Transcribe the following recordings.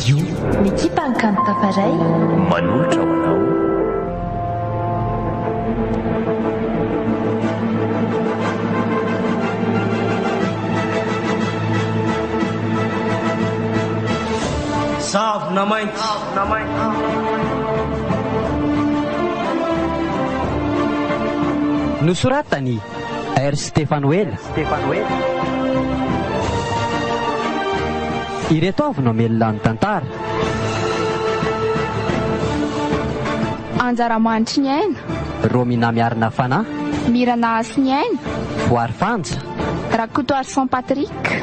radio Mikipankany tafaray manolotra ho anao. Savona mainty. Nosoratany R. Stefanuel. Ireto avy no amelona ny tantara. Anjara manitry ny aina. Romina miarina fanahy. Mirana asy ny aina. Voary fanja. Rakotoary Saint Patrick.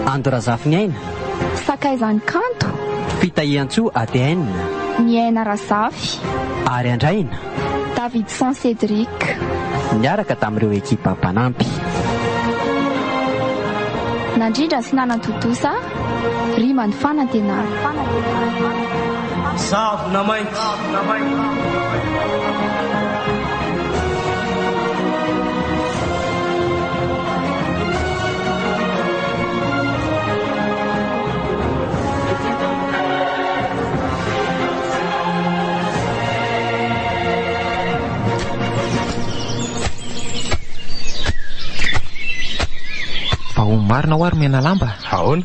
Andorazafy ny aina. Sakaizany kanto. Fitahian-tsoa ATN. Ny aina Razafy. Ary andraina. David Saint Cédric. Niaraka tamin'ireo ekipa mpanampy. Nandrindra sy nanantotosa. Rima ny fanantenana. Savona mainty. Marina ho ary mena lamba. Ahoana?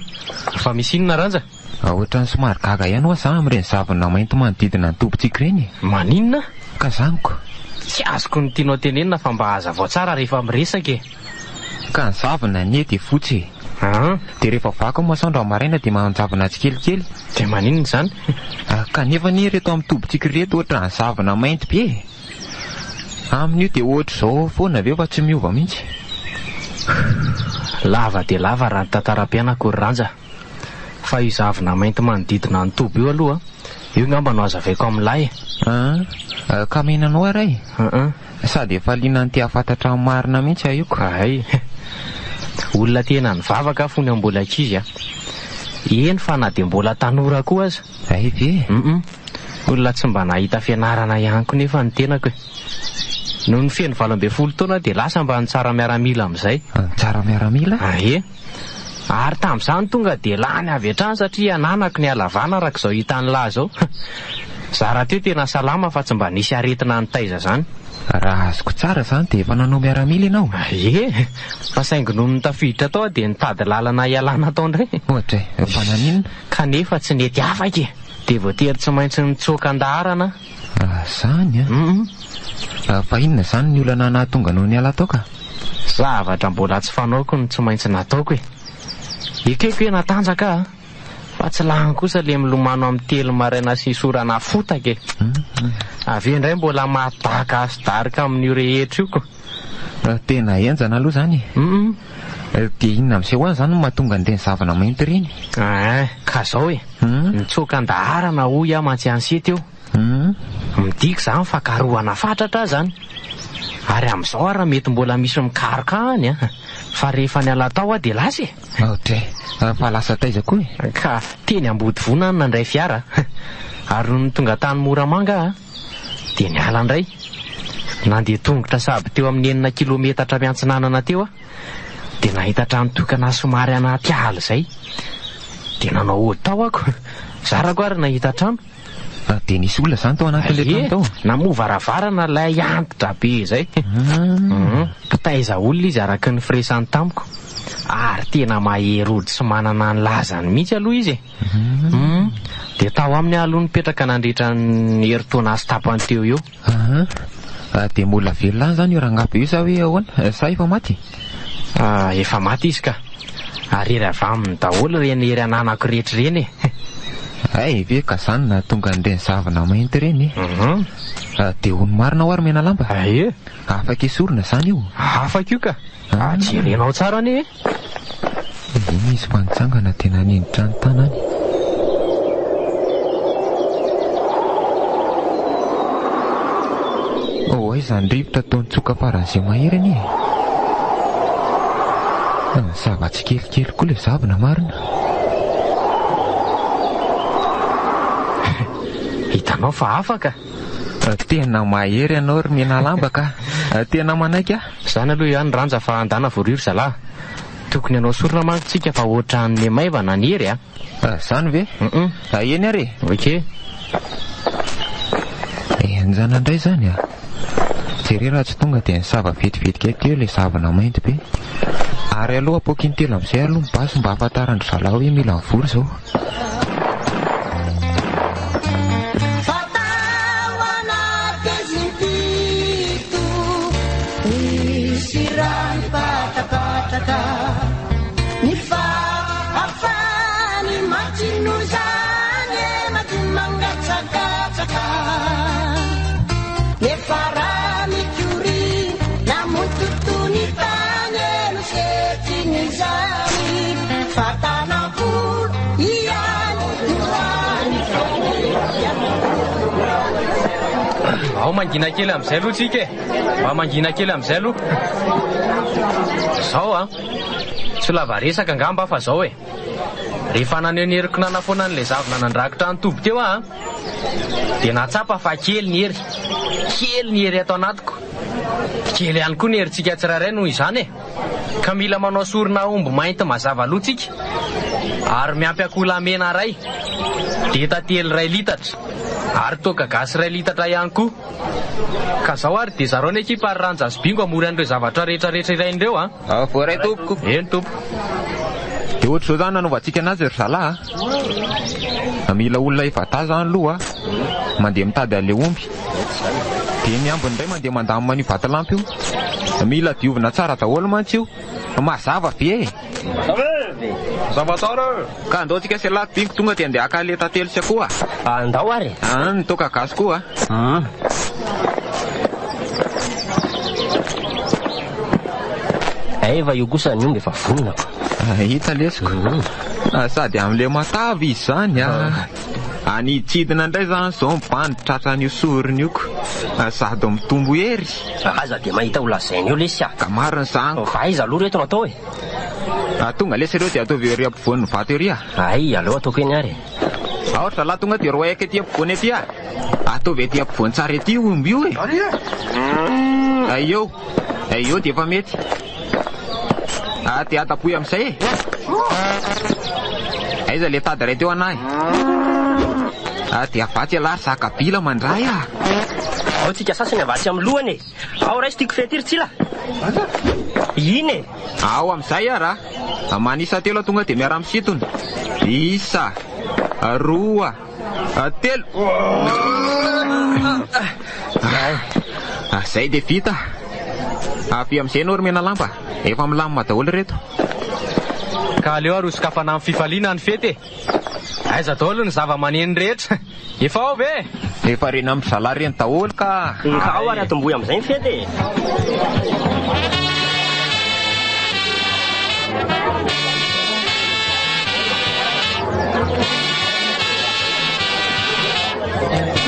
Fa misy inona ranja? Ohatran'ny somary gaga ihany ho za amin'ireny zavona mainty manodidina ny tompon-tsika ireny. Maninona? Ka zaniko. Tsy azoko ny tianao tenenina fa mba hazavao tsara rehefa miresaka e. Ka ny zavona ny dia fotsy. Dia rehefa vaka masoandro amaraina dia manjavona tsikelikely. Dia maninona izany? Kanefa ny reto amin'ny tompon-tsika reto ohatran'ny zavona mainty be. Amin'io dia ohatra izao foana aveo fa tsy miova mihitsy. Lava dia lava raha ny tantaram-pianako ry ranja. Fa io zavona mainty manodidina ny tobo io aloha, io ngamba no azavaiko amin'ilay. Ka menanao aray? Sady efa liana ny tia fantatra amin'ny marina mihitsy ahioko. Ay, olona tena ny vavaka fony mbola ankizy. Eny fa na dia mbola tanora koa aza. Ay ve? Olona tsy mba nahita fianarana ihany koa nefa ny tenako. Noho ny feno 12 taona dia lasa mba ny tsara miaramila amin'izay. Tsara miaramila? Ie. Ary tamin'izany tonga dia lany avy hatrany satria nanako ny halavana araka izao hitany lahy izao. Zara teo tena salama fa tsy mba nisy aretina ny taiza izany. Raha azoko tsara izany dia efa nanao miaramila ianao. Ie. Fa saingy noho ny tafiditra tao dia nitady lalana ialana tao indray. Ohatra fa naninona? Kanefa tsy nety afaka e. Dia voatery tsy maintsy nitsoaka andaharana. Zany fa inona izany ny olana nahatonga noho ny ala tao ka? Zavatra mbola tsy fanaoko no tsy maintsy nataoko e. Ekeko hoe natanjaka fa tsy lahany kosa le milomano amin'ny telo maraina sy sorana fotaka e. Avy indray mbola mahataka sy darika amin'io rehetra io ko. Tena enjana aloha zany. Dia inona amin'izay hoany izany no mahatonga an'ireny zavana mainty ireny? Ka zao e. Nitsoaka andaharana hoy aho mantsy ansety eo. Midika izany fa karohana fatratra zany. Ary amin'izao raha mety mbola misy mikaroka any fa rehefa ny ala tao dia lasa e. Fa lasa taiza koa e. Ka teny ambody vonana nandray fiara. Ary no tonga tany Moramanga dia ny ala indray. Nandeha tongotra saby teo amin'ny 9 kilometatra miantsinanana teo dia nahita trano tokana somary anaty ala izay. Dia nanao ody tao ako. Zarako ary nahita trano. Dia nisy olona izany tao anatin'ilay trano tao? Namovaravarana ilay antitra be izay. Mpitaiza olona izy araky ny firesany tamiko. Ary tena mahery ody sy manana ny lazany mihitsy aloha izy e. Dia tao amin'ny aloha nipetraka nandritra ny herintaona azy tapany teo eo. Dia mbola velona izany io rangabe io sa hoe ahoana? Sa efa maty? Efa maty izy ka. Ary ery avy aminy daholo reny ery ananako rehetra ireny e. Ay ve ka izany nahatonga an'ireny zavana mainty ireny. Dia hono marina ho ary mena lamba? Ie. Afaka esorina izany io? Afaka io ka. Jerenao tsara anie. Misy fanitsangana tena ninditra ny tanany. Izany rivotra ataony tsoka faran'izay mahirany e. Zava-tsikelikely koa ilay zavona marina. Hitanao fa afaka. Tena mahery ianao ry mena lamba ka. Tena manaiky ah. Zany aloha ihany ranja fa andana voarivo zalahy. Tokony anao sorona mantsika fa ohatran'ny maivana ny hery Zany ve? Eny ary oke enjana indray zany jereo raha tsy tonga dia nisava vetivetika teo ilay zavana mainty be ary aloha apoky ny telo amin'izay aloha mibaso mba hahafantarandry zalahy hoe mila mivory zao ao mangina kely amin'izay aloha tsika mba mangina kely amin'izay aloha zao tsy lava resaka angamba fa zao rehefa naneneriko nanafoana an'ilay zavona nandrakitra ny toby teo dia natsapa fa kely ny hery ato anatiko kely ihany koa ny herintsika tsirairay noho izany ka mila manao sorona omby mainty mazava aloha tsika ary miampy akola mena ray dia tately 2 litatra ary toka gasy 2 litatra ihany koa ka zao ary dia zareo ny ekipa ary ranjasibingo amory an'ireo zavatra rehetrarehetra irain'ireo voaray tompoko eny tompo dia ohatr' zao zany nanaovantsika anazy ry zalahy mila olona ivata zany aloha mandeha mitady an'ilay omby dia ny ambiny indray mandeha mandamy manio vatalampy io mila diovina tsara daholo mantsy io mazava ve zavatsara ka andao tsika sy laty bingo tonga dia andeha akaleta telo sy akoa andao ary nitoka gasy koa eva io kosa ny omby efa voninako hita lesiko sady amin'ilay matavy izy zany anitsidina indray zany zao mibany tratran'io soriny io sady mitombo hery aza dia mahita olazainy eo lesy ka mariny zany fa iza aloha reto no atao tonga lesy ireo dia ataovy ery ampovoan'ny vato ery ay aleo ataoko eny ary ohatra lahy tonga dia roa aika ety ampovoany ety ataovy ety ampovoany tsara ety omby io eo dia efa mety dia atapoy amin'izay aiza le tady ray teo anahy dia avatsy alary zakabila mandray ao tsika sasany avatsy amin'ny lohany ao raisy tiako fetiry tsila iny ao amin'izay manisa telo tonga dia miara misitony 1 2 3 zay dia vita avy amin'izay no ry mena lamba efa milamina daholo reto ka aleo arosika fana amin'ny fifaliana ny fety aiza daholo ny zava-maneny rehetra efa ao ve efa reny amin'ny zalahy reny daholo ka ao ary atomboy amin'izay ny fety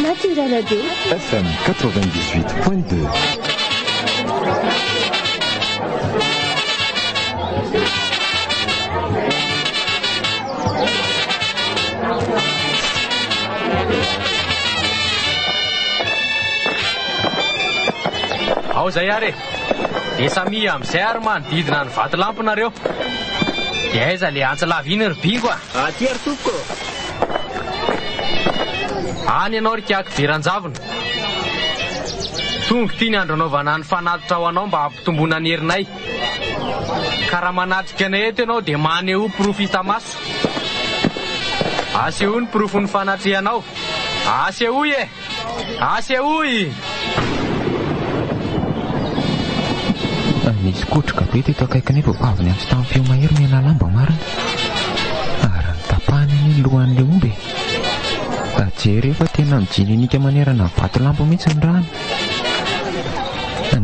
Natura Radio FM 98.2. ao zay ary dia samy amin'izay ary manodidina ny vatolampinareo dia aiza le antsilava iny ry bingo aty ary tompoko any ianao ry kiaky veranjavona tonga ity ny andro anaovana ny fanatitra ho anao mba hampitomboana ny herinay ka raha manatrika anay eto ianao dia maneho profita maso aseho ny profo ny fanatrehanao asehoy asehoy nisy kotroka be teto akaikiny efa aviny amin'ny tamin'ny feo mahery mena lamba marina ary nitapahany ny lohan'ilay omby jery efa tena mijininika manerana ny vatolampy mihitsy ny rano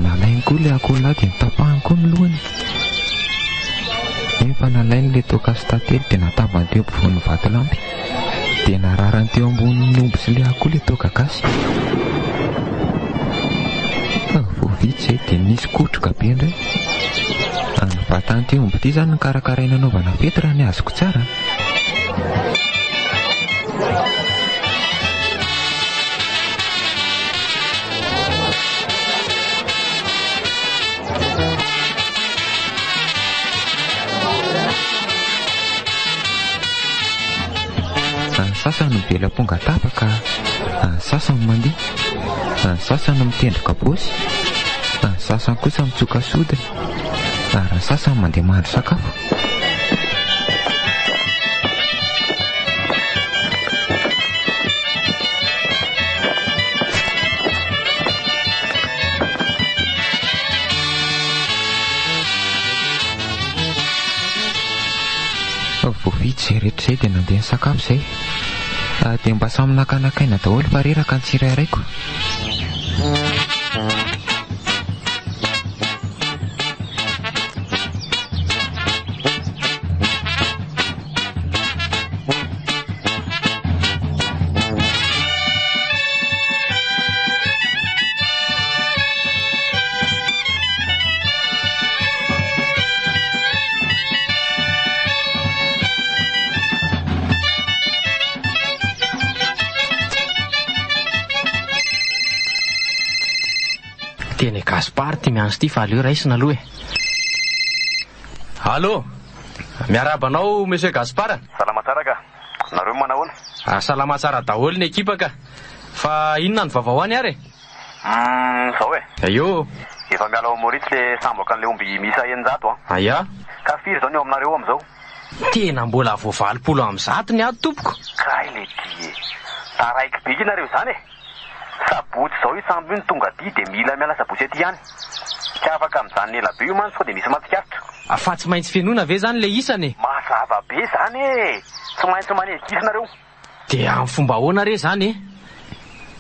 nalainy koa ilay akola dia nitapahany koa ny lohany efa nalainy ilay toka sy tately dia natabany teo ampovoan'ny vatolampy dia nararany teo ambonin'ny omby sy ilay akola ilay toka gasy voavitsy dia nisy kotroka be indray any vatany teo omby ity zany ny karakaraina anaovana fety raha ny azoko tsara sasany mivela ponga tapaka, sasany mandeha, sasany mitendroka bosy, sasany kosa mitsoka sodina, ary sasany mandeha mahandro sakafo. Voavitsy izay rehetra izay dia nandeha ny sakafo izay, dia mba samy nakanakaina daholo fa reraka ny tsirairaiko. Teny Gaspard ty miandro ty fa aleo raisina aloha e. Allô, miarabanao monsieur Gaspard? Salama tsara ka. Nareo manahoana? Salama tsara daholo ny ekipa ka. Fa inona ny vaovao any ary? Zao e. Ayo. Efa miala ao Maurits le samboka an'le omby misa 100 Aya. Ka firy zao ny eo aminareo amin'izao? Tena mbola vo 20 ny ady tompoko. Kay le ty e. Taraiky biky nareo zany e. Sabotsy zao io sambo io ny tonga ty de mila miala sabotsy aty ihany. Tsy afaka amin'izany ela be io mantsy fa de misy matsikaritra. Afa tsy maintsy fienoana ve zany le isany? Mazava be zany e. Tsy maintsy manekisy nareo. De amin'ny fomba ahoana re zany e?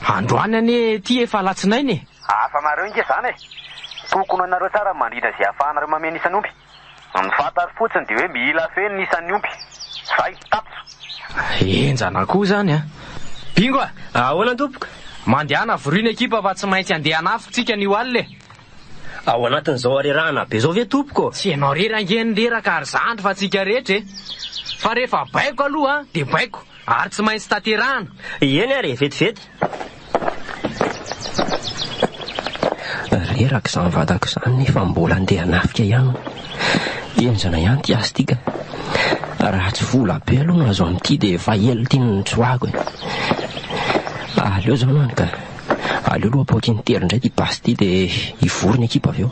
Androany ane ty efa alatsinainy e. Afanareo inge zany e. Tokony anareo tsara mandrindra zay afahanareo mameno isan'ny omby. Ny fantary fotsiny de hoe mila feno isan'ny omby. Zay tapitra. Enjana koa zany a. Bingo a. Ahoana tompoko? Mandehana voroina ekipa fa tsy maintsy andeha anafitsika ny oalile. Ao anatin'izao arerahana be zao ve tompoko? Tsy ianao rerangen'ny leraka ary zandry fa tsika rehetra e. Fa rehefa baiko aloha de baiko ary tsy maintsy taterahana. Eny ary vetivety. Reraka izany vatako izany nefa mbola andeha anafika ihany. Enjana ihany ty azy tika. Raha tsy vola be aloha azo amin'ity de efa ela tiany ny tsoako e. Aleo zao nany ka. Aleo aloha apoky ny tery indray ty basy ty de ivory ny ekipa avy eo.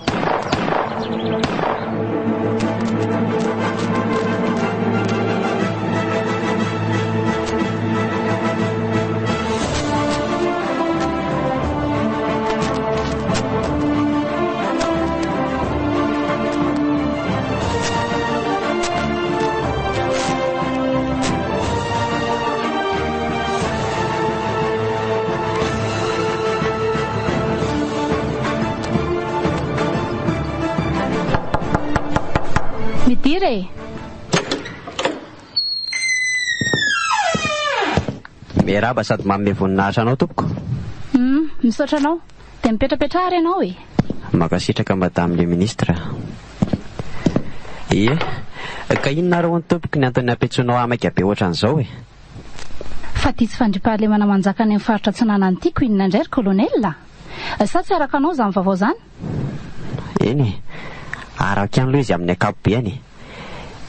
Midire. Miaraba sady manome voninahitra anao tompoko. Misaotra anao. De mipetrapetra ary ianao e. Makasitraka madame le ministre. Ie. Ka inona ary hono tompoko ny antony apetsonao amaka be ohatran'izao e. Fa ty tsy fandripahalemana manjaka any amin'ny faritra tsinanany tiako inona indray ry kolonela. Sa tsy araka anao zany vaovao zany? Eny. Araka ihany loha izy amin'ny akapobeany.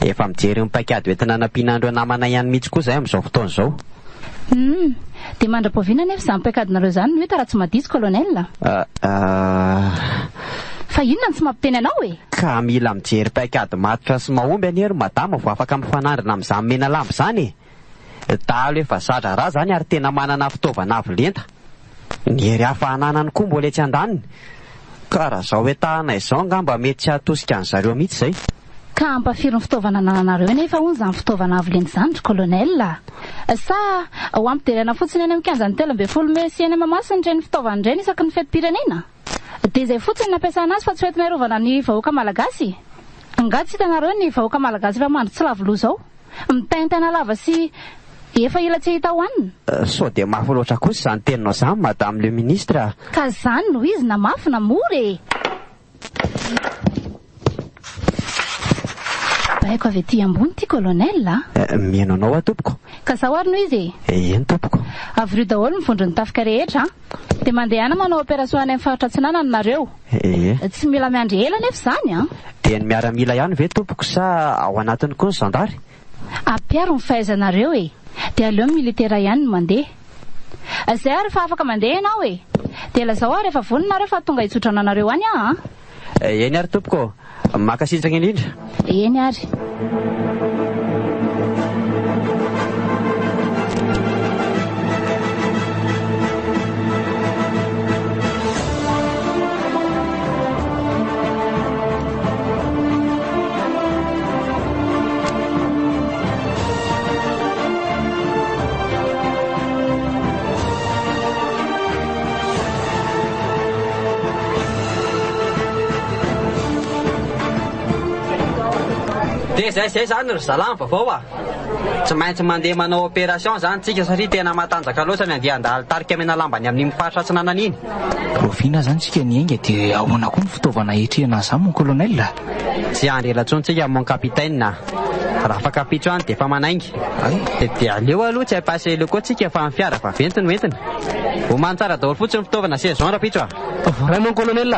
Efa mijery ny paikady hoentina nampianandro namana ihany mihitsy koa zay amin'izao fotoana izao. De mandra-poviana nefa izany paikadinareo zany no hita raha tsy madisy kolonela. Fa inona ny tsy mampiteny anao e? Ka mila mijery paikady matotra sy mahomby anery madama vo afaka mifanandrina amin'izany mena lambo zany e. Talo efa zadra raha zany ary tena manana fitaovana avo lenta. Ny hery hafahananany koa mbola etsy andaniny. Ka raha zao hoe tahana izao ngamba mety tsy hatosika an'zareo mihitsy zay. Ka ampafiry ny fitaovana anananareo nefa hono zany fitaovana avo lenta zany ry kolonela. Sa ho ampiderana fotsiny any amin'ny kianjany 12 Mey sy eny Mahamasina ireny fitaovana ireny isaky ny fetim-pirenena. De zay fotsiny nampiasana azy fa tsy fety maharovana ny vahoaka malagasy. Nga tsy hitanareo ny vahoaka malagasy fa mandro tsy lavoloha zao. Mitaintana lava sy efa ila tsy hita hoanina. So de mafy loatra kosa zany teninao zany madame le ministre. Ka zany no izy na mafy na mora e. Baiko avy ety ambony ty kolonela. Mihainao tompoko. Ka zao ary no izy e. Eny tompoko. Avy reo daholo mivondro ny tafika rehetra. De mandehana manao opération any amin'ny faritra tsinanany nareo. Tsy mila miandry ela nefa zany a. De ny miaramila ihany ve tompoko sa ao anatiny koa ny zandary? Ampiaro ny fahaizanareo e. dia aleo militera ihany no mandeha. Izay ary fa afaka mandeha ianao e. Dia lazao ary rehefa voninareo fa tonga hitsotrana anareo any eny ary tompoko, makasitraka indrindra. Eny ary. Dia zay zany ry zalany vaovao tsy maintsy mandeha manao opération zany tsika satria tena matanjaka loatra ny andeha andalo tarika amena lambany amin'ny mifaritra atsinanana iny. Rofina zany tsika niainga dia ahoana koa ny fitaovana etrehana zany mon colonel. Tsy andrelantsontsika mon capitaine raha fa kapitro any dia fa manaingy. Dia aleo aloha tsy haipasy leo koa tsika fa amin'ny fiara vaventy no entina. Ho mantsara daholo fotsiny ny fitaovana saison rapitro Vrai mon colonel.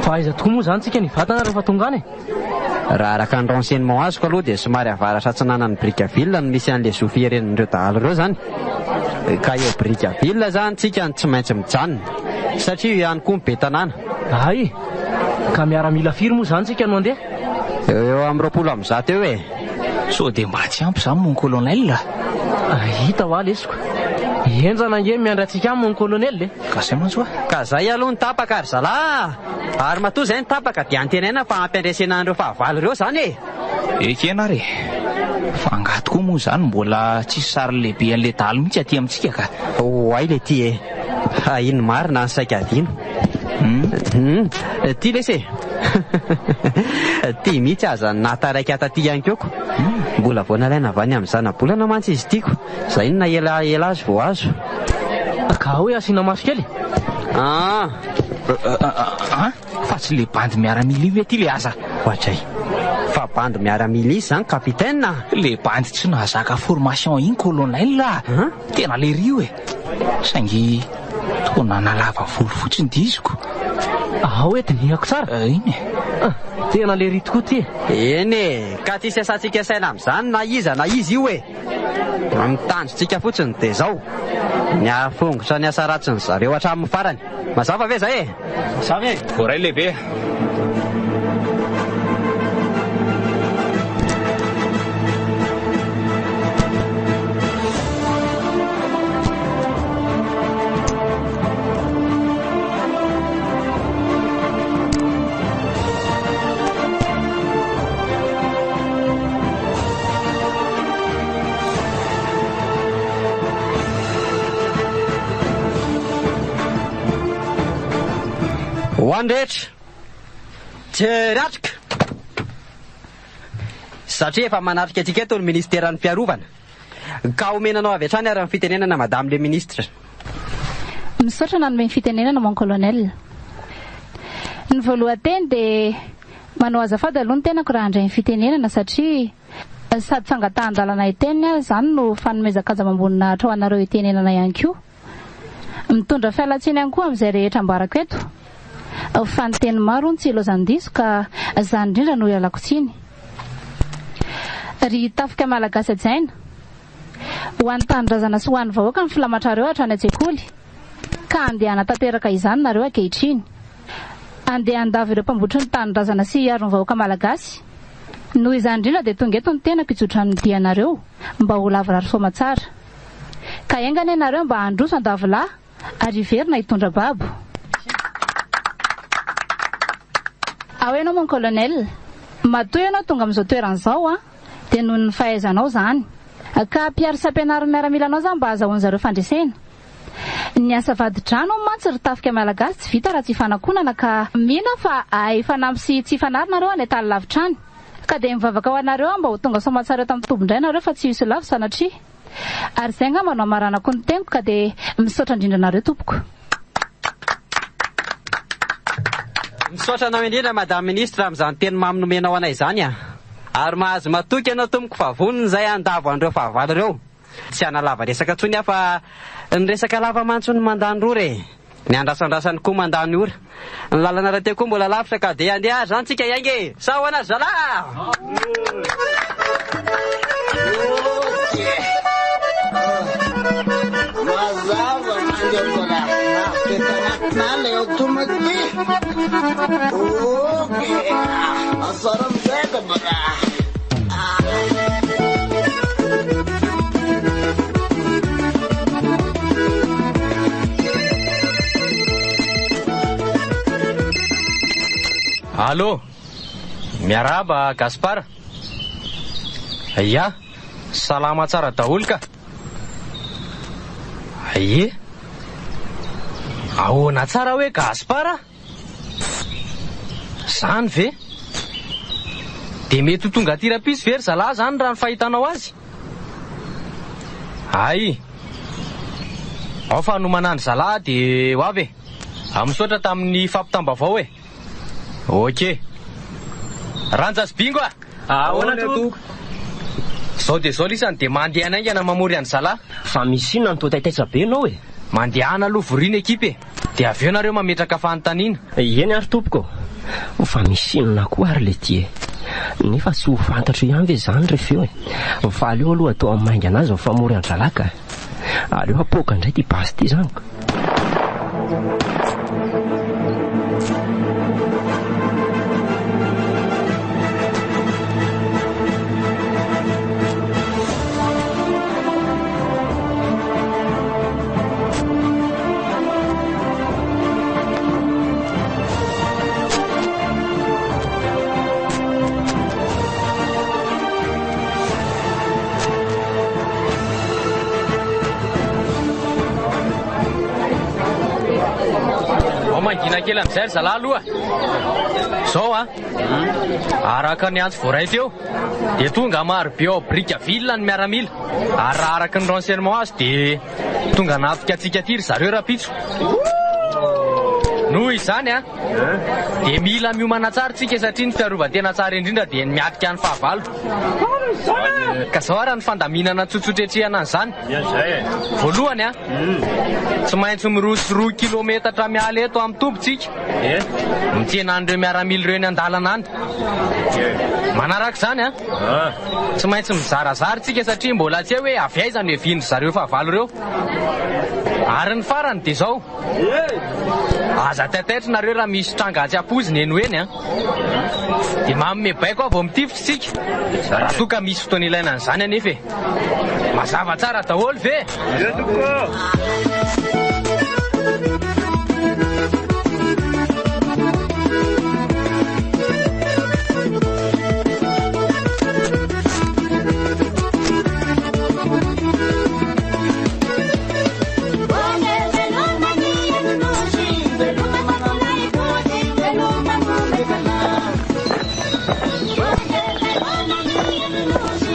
Fa aiza tokoa moa zany tsika ny vatana rehefa tonga any. Raha araka ny renseignement azoko aloha dia somary avaratra atsinanany Bricaville no misy an'le zofieren'ireo dahalo ireo zany. Ka eo Bricaville zany tsika ny tsy maintsy mijanona satria ihany koa be tanàna. Ay, ka miaramila firy moa zany tsika no andeha? Eo amin'ny 20 eo e. So dia mba tsy ampy zany mon colonel. Hita ho lesoko. Enjana nge miandratsika mon colonel Ka zay mantsy ka zay aloha ny tapaka ry zala. Ary matoa zay ny tapaka dia antenaina fa ampiandresena an'ireo fahavalo ireo zany e. Ekena re. Fa angato koa moa zany mbola tsisy sary lehibe an'le dahalo mihitsy aty amintsika ka. Ay le ty e. Ino marina ny saika adino. Ty lese. Ty mihitsy aza nataraiky ataty ihany keoko. Mbola vao nalaina avy any amin'ny zanabolana mantsy izy tiako. Zay no naela azy vao azo. Ka hoe asiana maso kely. Fa tsy le bandy miaramila ve ty le aza? Ohatray. Fa bandy miaramila izy zany capitaine. Le bandy tsy nahazaka formation iny colonel. Tena le rio e. Saingy tona nalava volo fotsiny diziko. Hoe dinihako tsara. Iny tena le ry tokoa ty. Eny e, ka tsy sasantsika saina amin'izany na izy io e. Mitandrotsika fotsiny dia zao ny afongotra ny asa ratsiny zareo hatramin'ny farany. Mazava ve zay e? Mazava e. Voray lehibe. Hoandrehetra teratrika satria efa manatrika antsika eto ny ministeran'ny fiarovana ka omenanao avy hatrany ary amin'ny fitenenana madame le ministre. Misaotra nanome ny fitenenana mon colonel. Ny voalohanteny dia manao azafady aloha ny tenako raha handray ny fitenenana satria sady fangatahan-dalana iteny zany no fanomezakaja mambonina hatra ho anareo itenenana ihany koa. Mitondra fialatsiny ihany koa amin'izay rehetra ambarako eto. Fa ny teny maro ny tsilo zandiso ka zany indrindra no ialako tsiny. Ry tafika malagasy ajaina ho an'ny tanindrazana sy ho an'ny vahoaka ny filamatrareo hatrany an-tsekoly ka andeha hanatanteraka izany nareo ankehitriny. Andeha handava ireo mpambotry ny tanindrazana sy hiaro ny vahoaka malagasy. Noho izany indrindra dia tonga eto ny tenako hitsotran'ny dianareo mba ho lavorary soma tsara. Ka aingana ianareo mba handroso andavolahy ary hiverina hitondra babo. Ahoana mon colonel, matoy ianao tonga amin'izao toeran'izao dia noho ny fahaizanao zany. Ka mpiaro sy ampianariny miaramilanao zany mba azahoany zareo fandresena. Ny asa vadi-drano mantsy ry tafika malagasy tsy vita raha tsy fanakonana ka mino fa efa nampy sy tsy fanarynareo any tany lavitrany. Ka dia mivavaka ho anareo mba ho tonga somatsareo tamin'ny tombondray nareo fa tsy hisy lafo sanatria. Ary zay nga manao amaranako ny teniko ka dia misaotra indrindra nareo tompoko. Misaotra anao indrindra madame ministre amin'izany teny mamy nomenao anay izany ary mahazo matoky ianao tompoko fa vonony izay andavo an'ireo fahavalo ireo. Tsy hanalava resaka ntsony fa ny resaka lava mantso ny mandany rory ny andrasandrasany koa mandany ora. Ny lalana rahateo koa mbola lavitra ka dia andeha zany tsika iainge sa hoana zala. Allô, miaraba Gaspar. Ya, salama tsara daholo ka. Aye, ahoana tsara hoe Gaspar? Zany ve? De mety ho tonga aty rapisy very zalahy zany raha ny fahitanao azy. Ay, ao fa nomanany zalahy de ho avy amisotra tamin'ny fampitambavao e. Ok, ranjas bingo a. Ahoana to? Zao de zao lisany de mandeha naingana mamory any zalahy. Fa misy inona ny totaitaitsa be anao e? Mandehana aloha vorina ekipe de avy eo nareo mametraka fanontaniana. Eny ary tompoko. Fa misy inona koa ary le ty e. Nefa tsy ho fantatro ihany ve zany rehefa eo e. Fa aleo aloha atao amin'ny mainga anazy fa mamory any zalahy ka. Aleo apoka indray ty basy ty zany. Kely amizay zalahy aloha. Zao a araka ny antso voaray teo de tonga maro be ao Brickaville ny miaramila. Ary raha araka ny renseignement azy de tonga nafika atsika tiry zareo rapitso. Noho izany a de mila miomana tsara tsika satria ny fiarovan-tena tsara indrindra de ny miatika ny fahavalo. Ka zao ara ny fandaminana tsotsotretrehana an'izany. Voalohany a tsy maintsy miroso 2 kilometatra miala eto amin'ny tombontsika mitena an'ireo miaramila ireo ny an-dalana any. Manaraka izany a tsy maintsy mizarazary tsika satria mbola tsy hoe avy aizany hoe vindry zareo fahavalo ireo. Ary ny farany de zao aza taitaitra nareo raha misy trangatsy apoziny eny hoeny a de manome baiko avy mitifitsika raha toa ka misy fotoana ilaina an'izany anefa e. Mazava tsara daholo ve?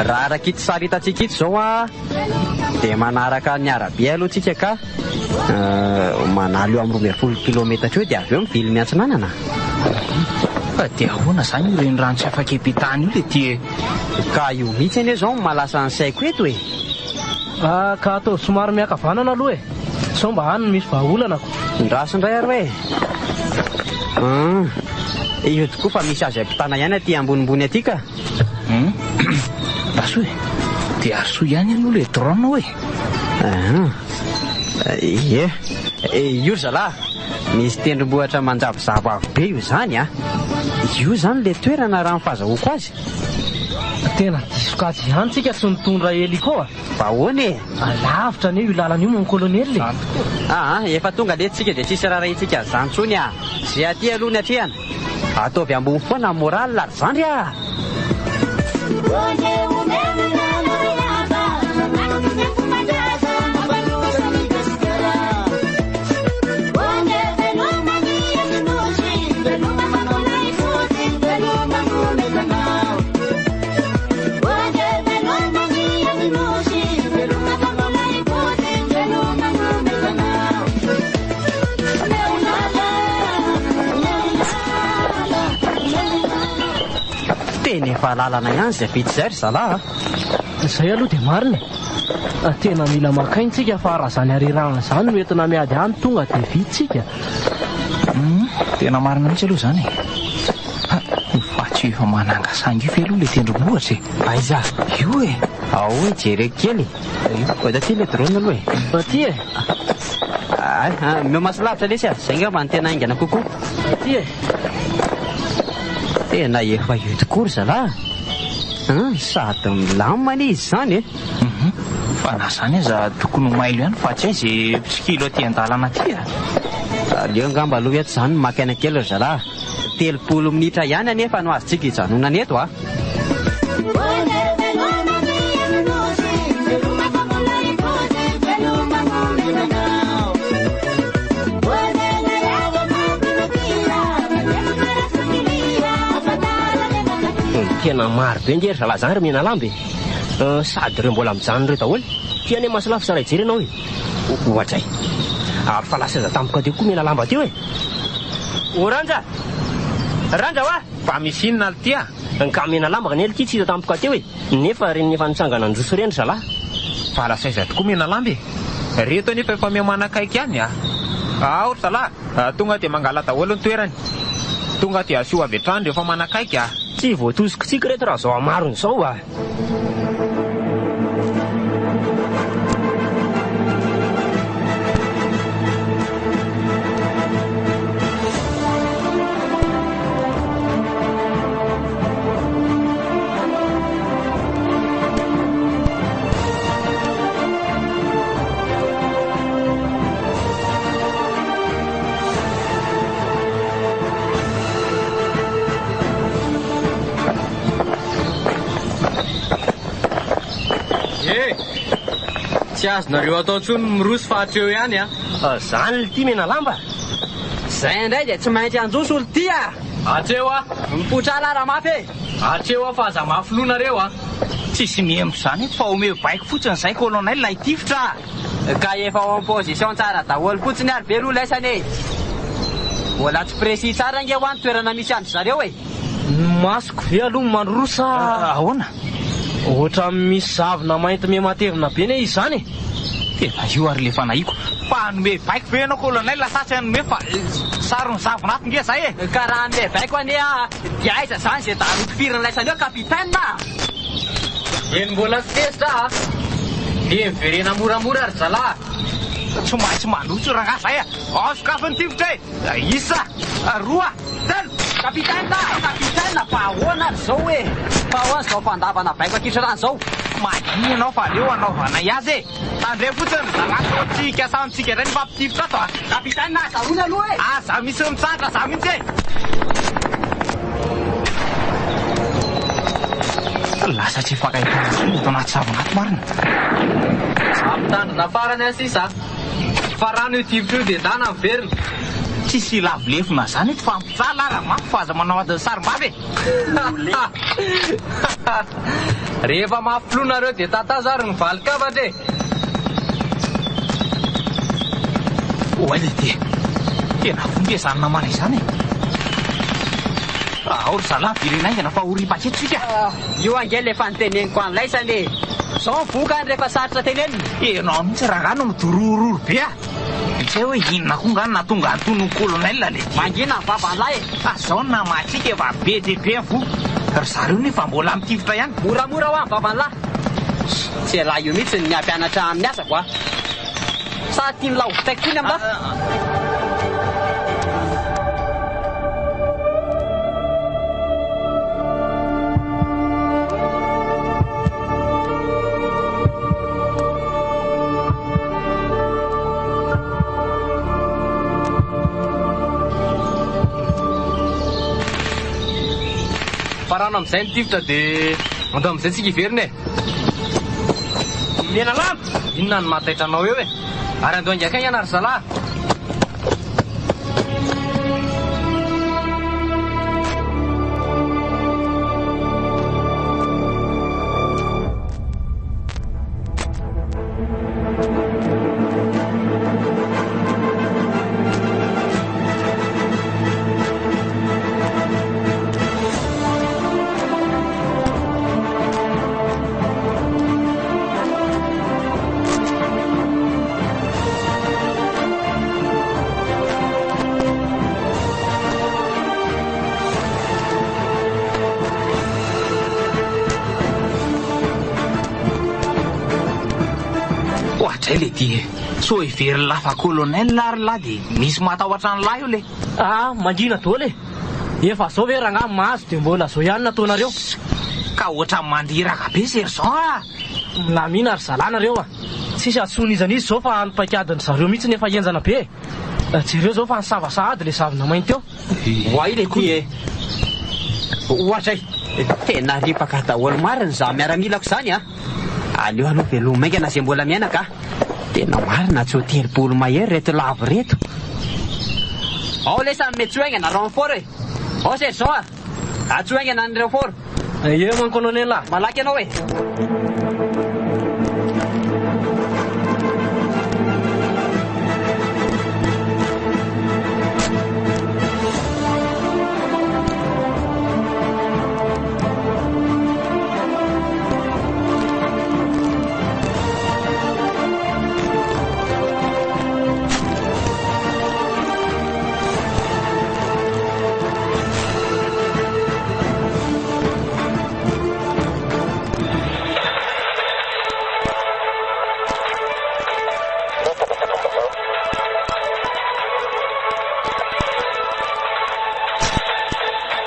Raha rakity sary hitantsika ito zao a de manaraka ny arabe aloha tsika ka manalo eo amin'ny 20 kilometatra eo de avy eo mivily miantsinanana. De ahoana zany io reny rano tsy afaka epetany io le ty. Ka io mihitsy anie zao malasa ny saiko eto e. Ka atao somary miakavanana aloha e. Sao mba hany misy vahaolanako. Ndrasindray ary hoe io tokoa fa misy azy ampitana ihany aty ambonimbony aty ka. Baso e, de arso ihany aloha le drone hoe. Io zalahy misy tendrombohitra manjavozavo avo be io zany a. Io zany le toerana raha mifazahoko azy. Tena disokajy ihany tsika sy mitondra heliko a. Ahoana e? Alavitra ane io lalana io mon kolonely. Efa tonga le tsika de tsisy raha itsika zany tsony a. Zay aty aloha ny atrehana ataovy ambony foana moral ary zany a. Teny efa lalana ihany zay vitsy zay ry zalahy. Zay aloha de marina. Tena mila makaintsika fa raha zany arirana zany no entina miady any tonga de vitsika. Tena marina mihitsy aloha zany e. Fatsy efa mananga sangy io fe aloha le tendrombohatra e. Aiza io e. Ao hoe jereko kely. Oda ty le drone aloha e. Ty e. Mihomasy lavitra lesy a, zay ngamba ny tena aingana kokoa. Ty e. Tena efa io tokoa ry zalahy. Sady milamina izy zany e. Fa na zany aza tokony mailo ihany fa tsy hay zay sikilo aty an-dalana aty a. Aleo ngamba aloha eto zany makaina kely ry zalahy. 30 minitra ihany anefa no azontsika hijanonana eto a. Tena maro be ngery zalahy zany ry mihena lamby. Sady reo mbola mijanona reo daholo. Tiany masy lafy saray jery ianao e. Ohatra ay. Ary fa lasa aza tampoka teo koa mihena lamba teo e. O Ranja! Ranja wa! Fa misy inona ly ty a? Ka mihena lamba ka nely ty tsy hita tampoka teo e. Nefa reny nefa nitsangana androso reny zalahy. Fa lasa iza tokoa mihena lamby. Reto anefa efa mihamanakaiky ihany a. Ry zalahy, tonga dia mangala daholo ny toerany. Tonga dia asio avy hatrany rehefa manakaiky a. Tsy voatosikotsika reto raha zao amarony zao a. Tsy azonareo atao tsony miroso fa hatreo ihany a. Zany ly ty mihena lamba. Zay indray dia tsy maintsy anjoso olo ty a. Hatreo a. Mipotra lara mafy e. Hatreo a fa aza mafilonareo a. Tsisy mihembo zany eto fa omeo baiko fotsiny zay colonel lay tifitra. Ka efa ao en position tsara daholo fotsiny ary be loha laisany e. Mbola tsy précis tsara nge ho any toerana misy andry zareo e. Masoko ve aloha manorosa. Ahoana? Ohatra misy zavona mainty me matevina be ne izy zany. Tena io ary lefa nahiko. Fa anome baiko be ianao colonel satsy anome fa sarony zavona ato nge zay e. Ka raha anome baiko ane a. Dia aiza zany zay darotofiriny laisany eo kapitaine a. Eny mbola tsy tesitra a. Dia miverena moramora ry zalahy. Tsy maintsy mandroso raha zay a. Asokafony tifitra e. Isa, roa, telo. Kapitaine fa ahoana ry zao e. Fa ahoana zao fandavana baiko akitra rano zao. Magnino ianao fa aleo anaovana iazy e. Tandre fotsiny zalahy tsy kasantsika iray ny fampitifitra ato a. Kapitaine zahoana aloha e. Za misy mitsatra za mihitsy e. Lasa tsy fakahitana zany eto anaty savona ato marina. Sampitandrina farany asisa. Fa rano io tivitra io dia dana miverina. Tsisy lavolefona zany eto fa mpitsala raha mafy fa aza manao adiny sarim-bavy e. Rehefa mafilonareo dia tataza ary ny valikavatra e. Oaly ty. Tena fombezanona mana izany e. Ry zalahy virenaingana fa horipatsetsika. Io angely efa niteneniko any laisany e. Zao vokany rehefa sarotra teneniny. Enao mihitsy raha gano midorororo be a. Tsy hoe inona koa ngano natonga antono colonel le. Mangina ny vavanlahy e. Zao namatsika efa be dia be avo. Ry zareo nefa mbola mitifitra ihany. Moramora ho any vavanlahy. Tsy alahy io mihitsy ny ampianatra amin'ny asako a. Sa tiany laovitaiko tiny amin'la. Farana amin'izay ny tifitra dia andao amin'izay tsika hiverina e. Mihena lamba. Inona ny mahataitra anao eo e. Ary andao ingaka ihany ary zalahy. Zay le ty so ivery lafa colonel ary lahy dia misy matahotra ny lahy io le mangina dôly efa zao ve raha mahazo dia mbola zao ihany nataonareo ka ohatra mandiraka be sergent milamina ary zalanareo tsisy atsonizan'izy zao fa nipaikadiny zareo mihitsy nefa enjana be jereo zao fa nisavasahady le savina mainty eo oay le koe ohatray tena ripaka daholo mariny za miara-milako zany aleo aloha velomaingana zay mbola miainaka tena marina tsy ho telopolo mahery reto lavo reto ao le samy mety tsy hoaingana renfort ao sergent tsy hoaingana ny renfort man colonel malaky anao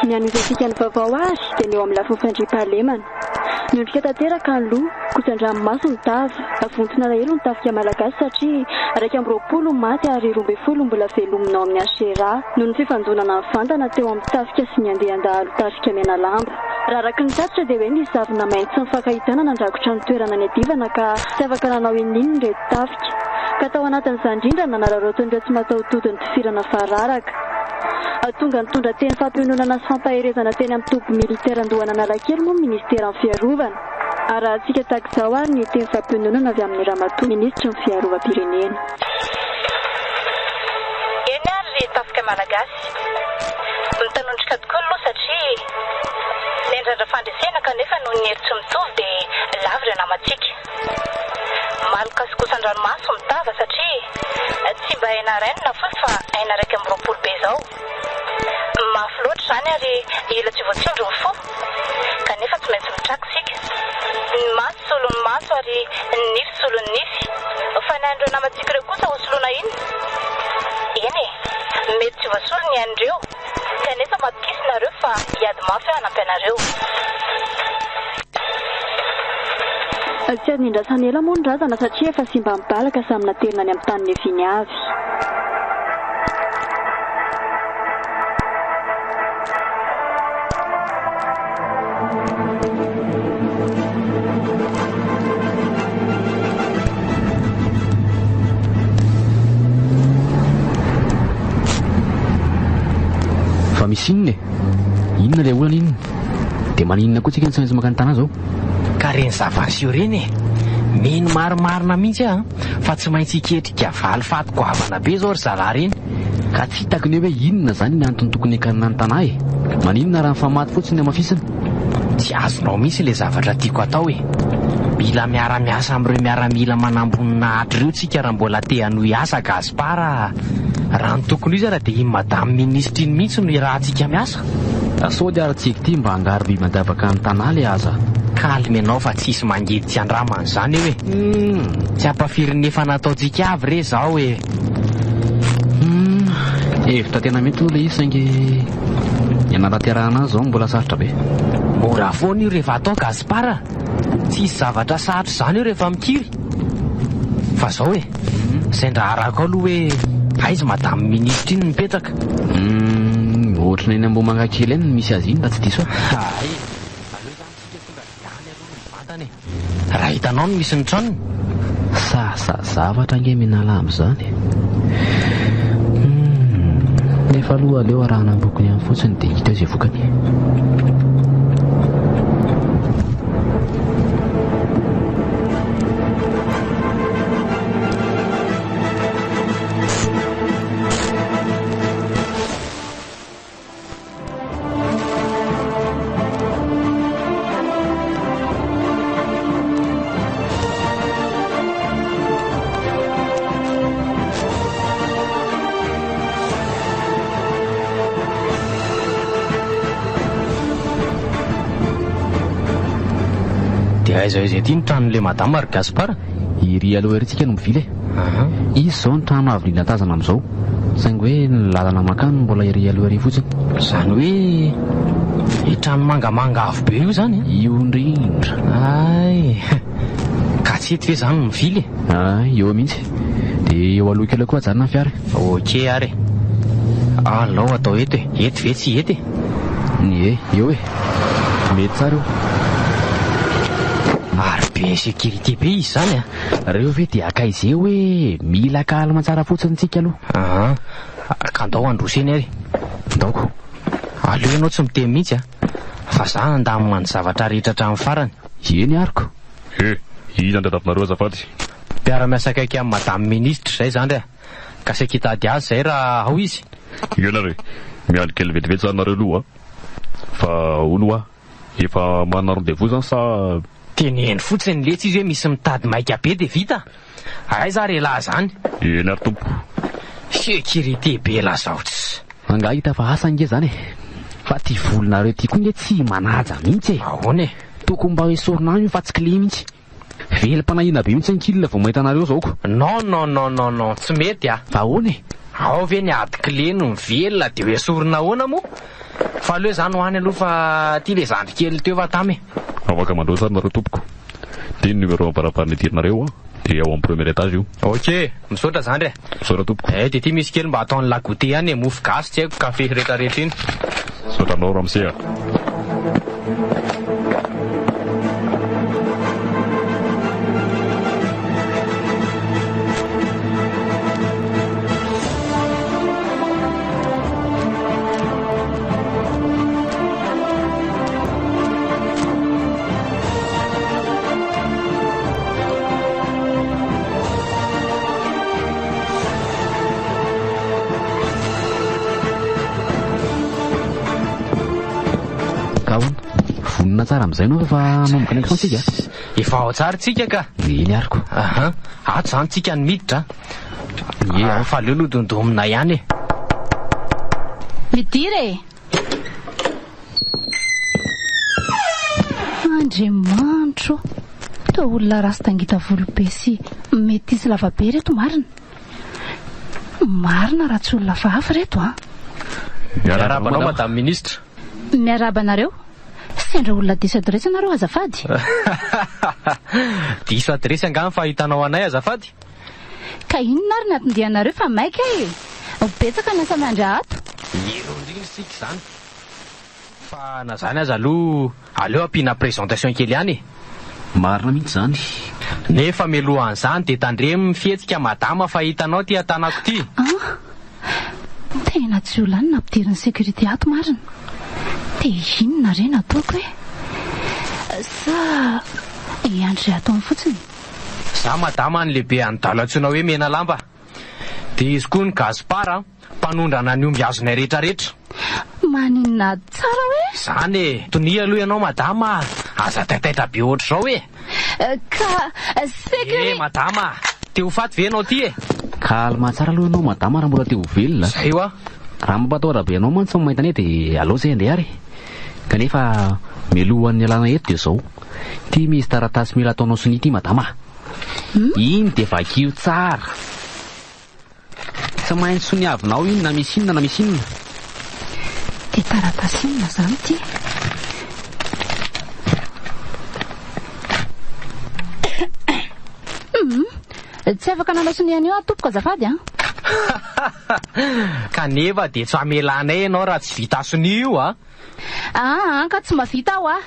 Nianizasika ny vaovao azy dia neo amin'ny lafiny niondrika tanteraka ny loha kosan-dranomaso ny tava avontona elo ny tafika malagasy satria 20 maty ary 12 mbola velominao amin'ny asera noho ny fifanjonana ny vantana teo amin'ny tafika sy ny andehan-dahalo tafika mena lamba raha araka ny tatitra dia hoe nisy zavina mainty sy mifankahitana nandrakotra ny toerana ny adivana ka tsy afaka nanao inonino reto tafika ka tao anatin'izany indrindra nanararoton'ireo tsy matahododiny tifirana fararaka tonga nitondra teny fampiononana sy fampaherezana teny amin'ny tobo militaire andohana Analakely moa ministera ny fiarovana ary antsika tahaka izao ary ny teny fampiononana avy amin'ny ramatoa ministra ny fiarovam-pirenena eny ary tafika malagasy mitanondrika tokoa aloha satria lendrandra fandresena kanefa noho ny hery tsy mitovy dia lavitra namatsika malokasikosan-dranomaso mitava satria tsy mba haina rainina fotsy fa haina raiky amin'ny 20 be zao mafy loatra zany ary ela tsy voatsindro ny fo kanefa tsy maintsy mitrako sika ny maso solon'ny maso ary ny nify solon'ny nify fa ny andreo namatsika ireo kosa hosoloana iny eny mety tsy voasolo ny andreo kanefa matokisinareo fa hiady mafy hanampy anareo tsy anindrasany ela moa ny razana satria efa simba mibalaka samina terina any amin'ny tany neviny avy fa misy inona le olana inona dia maninona koa tsika ny tsy makany tana zao ka reny zavasio reny mino marimarina mihitsy fa tsy maintsy iketrika valy fatiko avana be zao ry zala reny ka tsy hitako ny hoe inona zany ny antony tokony ekanina ny tanà maninona raha mifamaty fotsiny amafisana tsy azonao misy le zavatra tiako atao mila miara-miasa amin'ireo miaramila manambonina hatry ireo tsika raha mbola te hanohy asa gaspara raha ny tokony izy raha dia madame ministra iny mihitsy no raha antsika miasa sao dia ara-tsika ity mba hangaro-by mandavaka ny tanà le aza kalmenao fa tsisy mangedy tsy andramana zany hoe tsy ampafirynefa nataontsika avy re zao hevitra tena mety o le izy saingy ianaraterahana azy zao mbola sarotra be mora foana io rehefa atao gaspara tsisy zavatra sarotra zany io rehefa mikiry fa zao zay ndra arako aloha hoe aizy madame ministra iny mipetraka ohatrana eny ambomangakely eny misy azy iny mba tsy diso raha hitanao no misy ny tranony zavatra nge minala am'izany nefa aloha aleo arahana ambokony any fotsiny dia hita izay vokany dia aiza izay ty ny tranon'le madame ary gaspara iry aloha ery tsika no mivily izy zao ny trano aviliana tazana amin'izao saingy hoe ny lalana makano mbola ery aloha fotsiny. Zany hoe trano mangamanga avo be io zany? Io indrindra. Ay, ka tsy ety ve zany mivily? Ay, eo mihitsy. Dia eo aloha kely koa ajanona ny fiara. Okey ary. Alao atao eto e. Ety ve tsy ety? Eo e. Mety tsara io. Ary be sécurité be izy zany a. Reo ve dia akaiza hoe mila kalma tsara fotsiny tsika aloha. Ka andao androseny ary. Ndaoko. Aleo ianao tsy miteny mihitsy a. Fa za andamina ny zavatra rehetra hatramin'ny farany. Eny ariko. Iza andradavinareo azafady? Mpiara-miasa akaiky amin'ny madame ministre zay zany a. Ka saika hitady azy zay raha ao izy. Ena re, mialy kely vetivety zany nareo aloha. Fa olo efa manana rendez-vous zany sa teneny fotsiny letsy izy hoe misy mitady maika be dia vita. Ay za re lahy zany. Eny ary tompo. Sécurité be lazaotsy. Anga hita fa asa nge zany e. Fa ty volonareo ty koa nge tsy manaja mihitsy e. Ahoana e? Tokony mba hoe sorona io fa tsy clé mihitsy. Velim-panahina be mihitsy ankilina vao mahita anareo zao ko. Non, tsy mety a. Fa ahoana e? Ao ve ny ady clé no mivelona dia hoe sorona ahoana moa? Fa aleo zany hoany aloha fa ty le zandry kely teo fa tamy. Afaka mandao sary nareo tompoko. Ty ny numéro amparapary tianareo dia ao amin'ny premier étage io. Okey, misaotra zandry e. Misaotra tompoko. Dia ty misy kely mba ataony lagoté ihany e, mofo gasy tsy haiko kafe rehetrarehetra iny. Misaotranao ramose. Vonina tsara amin'izay no fa mamoka ny antsika. Efa ao tsara tsika ka. Eny ariko. Ato zany tsika ny miditra. Fa aleo lodondomina ihany e. Midire. Andriamanitro. To olona rasta-ngita volobe sy mety isy lavabe reto marina. Marina raha tsy olona hafa reto a. Miarabanao madame ministre. Miarabanareo. Sendra olona diso adresy anareo azafady. Diso adresy angamba fa hitanao anay azafady. Ka inona ary ny atindihanareo fa maika e. Betsaka ny asa miandra ato. Irondriny sika zany. Fa na zany aza aloha aleo ampiana présentation kely ihany. Marina mihitsy zany. Nefa mialoha an'izany dia tandremo mifihetsika madama fa hitanao ty atanako ty. Tena tsy olany nampidiriny sécurité ato marina. Dia inona re nataoko e? Sa iandry ataony fotsiny. Za madama ny lehibe an'dalo antsoina hoe mena lamba. Dia izy koa ny Gaspard mpanondrana ny omby azonay rehetrarehetra. Maninona tsara hoe? Zany e, tonia aloha ianao madama, aza taitaitra be ohatr'izao e. Ka sécurité. Madama, te ho faty ve ianao ty e? Kalma tsara aloha ianao madama raha mbola te ho velona. Zay hoa. Raha mampatahotra be ianao mantsy mahita anay dia alao zay andeha ary. Kanefa mialohan'ny alana eto dia zao. Ty misy taratasy mila ataonao soni ty madama. Iny dia vakio tsara. Tsy maintsy soniavinao iny na misy inona na misy inona. Dia taratasy inona zany ty? Tsy afaka nanao soniany io atopoko azafady a. Kanefa dia tsy hamelanay ianao raha tsy vita soni io a. Ka tsy mavita aho a.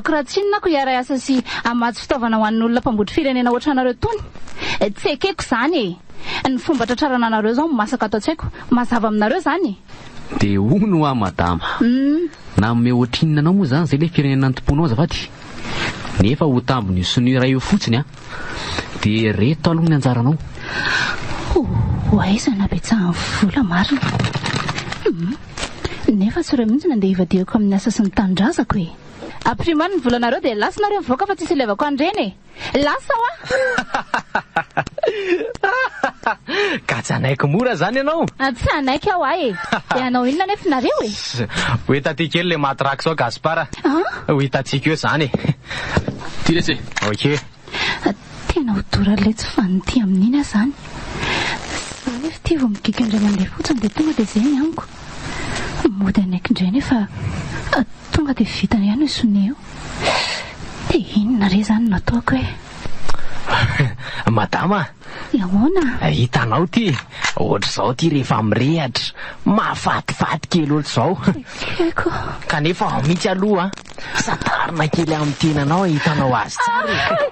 Koraha tsy inona ko hiara asa sy amatsy fitaovana ho an'ny olona mpambody firenena ohatranareo tony. Tsy ekeko zany e. Ny fomba tratrarana anareo zao masaka ato tsy haiko. Mazava aminareo zany. Dia hono a madama. Na me ohatrinona anao moa zany zay le firenena antoponao azafady. Nefa ho tambiny soni ray eo fotsiny a. Dia reto aloha ny anjaranao. Aiza nabetsahany vola marina. Nefa tsy reo mihitsy nandeha hivadiako amin'ny asa sy ny tanindrazako e. Aprimany ny volanareo dia lasa nareo mivoaka fa tsisy ilevako andreny e. Lasa ho a. Ka tsy anaiko mora zany ianao. Tsy anaiko aho a e. Ianao inona nefa nareo e. Ho hitanty kely le matraky sao Gaspard. Ho hitantsika eo zany e. Ty resy. Okey. Tena tena hodora le tsy fanity amin'ina zany za nefa tia vao migika indray mandeha fotsiny dia tonga dia izay ny amiko mody anaiky indray nefa tonga dia vitana ihany isoneo dia inona re zany nataoko hoe madama ahoana hitanao ty ohatr'izao ty rehefa mirehatra mafatifaty kely ohatr'izao kanefa ao mihitsy aloha satarina kely amin'ny tenanao hitanao azy tsara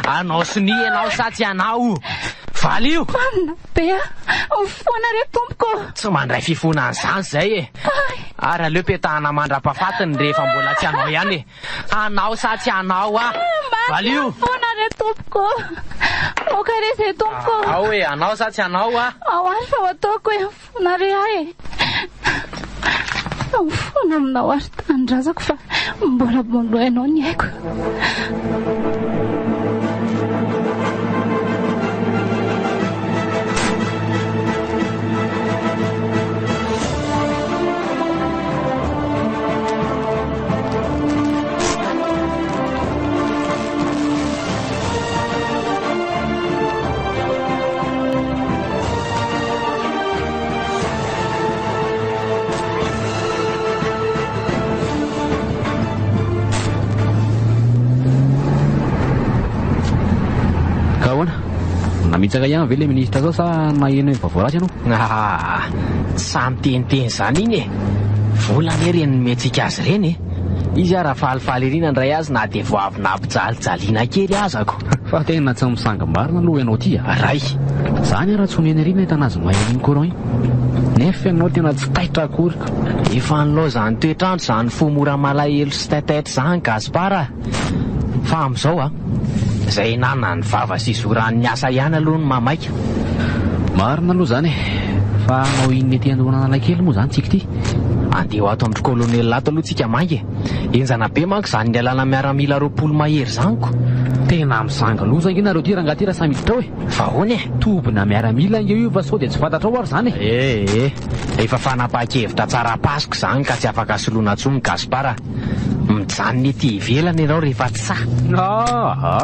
anao soni ianao sa tsy anao valio be mifoana re tompoko tsy mandray fifonan'izany zay e ary aleo petahana mandra-pahafatiny rehefa mbola tsy anao ihany e anao sa tsy anao valio mifoana re tompoko moka re zay tompoko ao e anao sa tsy anao ao azy fa ataoko hoe mifoana re ahy e mifoana aminao ary tanindrazako fa mbola moloha ianao ny haiko namitsaka ihany ve le ministra zao sa naheno vaovao ratsy ianao samy teniteny zany iny e volana ereny nometsika azy reny e izy raha falifaly irina ndray azy na dia vao avy nampijalijalina kely azako fa tena tsy misangambarina aloha ianao ty ray zany raha tsy neny rina hitanazy maheliny courant iny nefa ianao tena tsy taitra akory efa nilaozany toetrandro zany fomora malahelo sy taitaitra zany gaspara fa amin'izao zay nana ny vava sy zoran'ny asa ihany aloha ny mamaika marina aloha zany fa anao inona ety androanana kely moa zany tsika ty andeha ho ato amin'ny kolonely ato aloha tsika mangy enjana be manko zany ny alana miaramila roapolo mahery zaniko tena misanga loza inareo ty rangaha ty raha samy hiditra fa hoany tobina miaramila ingeo io fa sao dia tsy fantatrao ary zany efa fanapa-kevitra tsara pasiko zany ka tsy afaka soloana tsony gaspara mijanony ety ivelany ianao rehefa tsa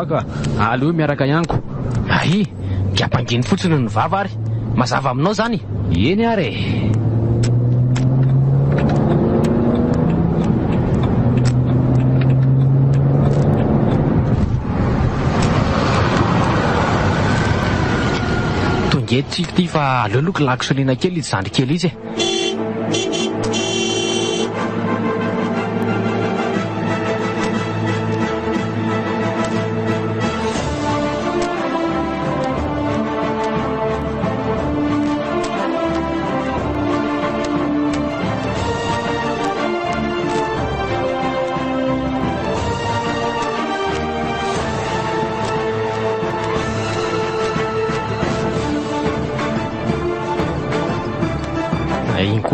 aka aleo miaraka ihaniko kiampanginy fotsiny ny vava ary mazava aminao zany eny ary tongeto tsika ty fa aleo aloha kilaksolina kely izy zandry kely izy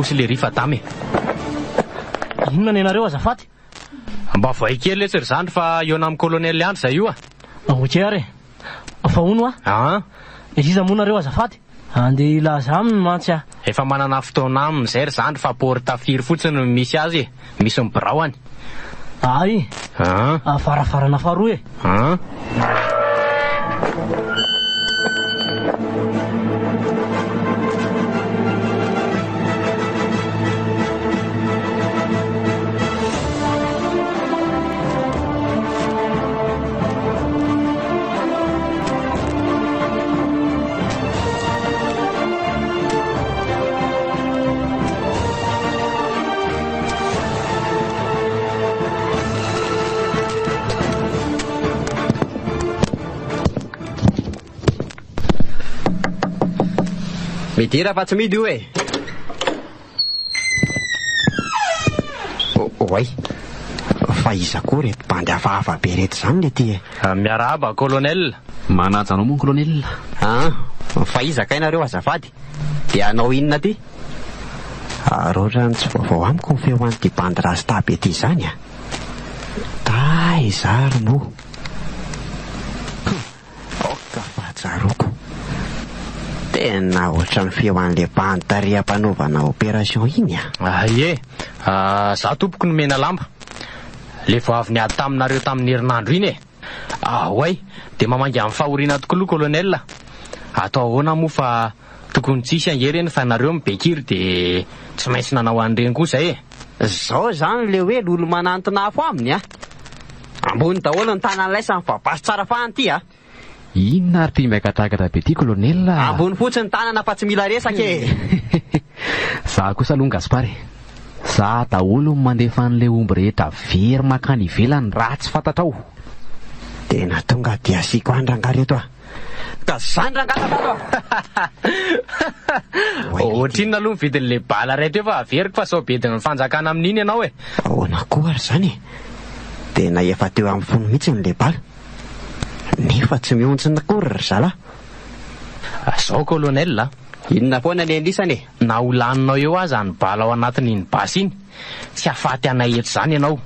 kosy le rifa tamy inona ny anareo azafaty mba voay kely letsy ry zandry fa iona amin'ny kolonely andro zay io ok ary fa ono iza moa nareo azafaty andeha ilaza aminy mantsy efa manana fotoana aminy zay ry zandry fa portafiry fotsiny misy azy misy mibraoany farafarana faharoa midira fa tsy midy io oay fa iza koa reto bandy hafahafa be reto zany le ty miarahaba kolonel manajanao moa kolonel fa izaka inareo azafady dia anao inona ty rotrany tsy vaovao amiko ny feoan'ity bandy rasta be ty zany zary moa oka fahatsaroko tena ohatran'ny feo an'le bandy taria-panaovana opération iny za tompoko no mena lamba le vao avy niady taminareo tamin'ny herinandro iny Oay, dia mamangy amin'ny fahoriana tokoa aloha colonel. Atao ahoana moa fa tokony tsisy angereny fa nareo mibekiry dia tsy maintsy nanao an'ireny kosa e. Zao zany le hoe lolo manantona afo aminy ambony daholo ny tanan'ilay samy vabasy tsara fahanty Inona ary ty miakatragatra be ty colonel? Ambony fotsiny tanana fa tsy mila resaka Za kosa aloha Gaspary, za daholo mandefa an'le omby rehetra very makany ivelany raha tsy fantatrao. Tena tonga dia asiako andrangareto ka zany rangareto Ohatrinona aloha vidin'le bala reto efa averiko fa sao bediny fanjakana amin'iny ianao e. Ahoana koa ary zany tena efa teo amin'ny fony mihitsy n'le bala nefa tsy mihontsy nakory ry zala. Sao colonel, inona foana le lisany na ho laninao eo aza ny bala ao anatin'iny basy iny tsy afaty anay eto zany ianao.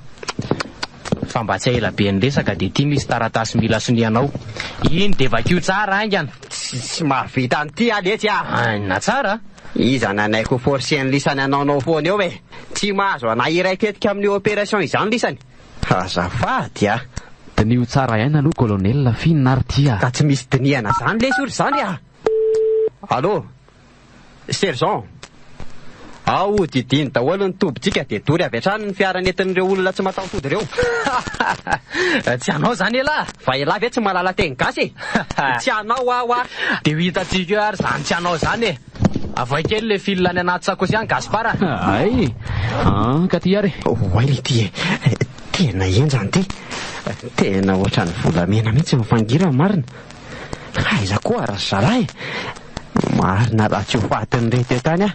Fa mba tsy ela be ny resaka dia ity misy taratasy mila sonianao. Iny dia vakio tsara aingana. Tsy mahavita an'ity aletsy na tsara iza nanaiko forceny lisany anaonao foana eo tsy mahazo anay iray ketika amin'ny opération izany lisany. Azafady Dinio tsara ihany aloha colonel, finina ary ty ka tsy misy diniana zany le sory zany Allô sergent, ao didiny daholo ny tobitsika dia dory avy hatrany ny fiaranentin'ireo olona tsy matampody ireo. Tsy anao zany ela fa ela ve tsy malala teny gasy tsy anao dia ho hitantsika eo ary zany tsy anao zany avakely le fil any anaty sakosy any Gaspara. Ay ka ty ary oay ty tena enjany ty tena ohatran'ny volamena mihitsy mifangira marina. Aiza koa ary zalahy marina raha tsy ho fatiny rety tany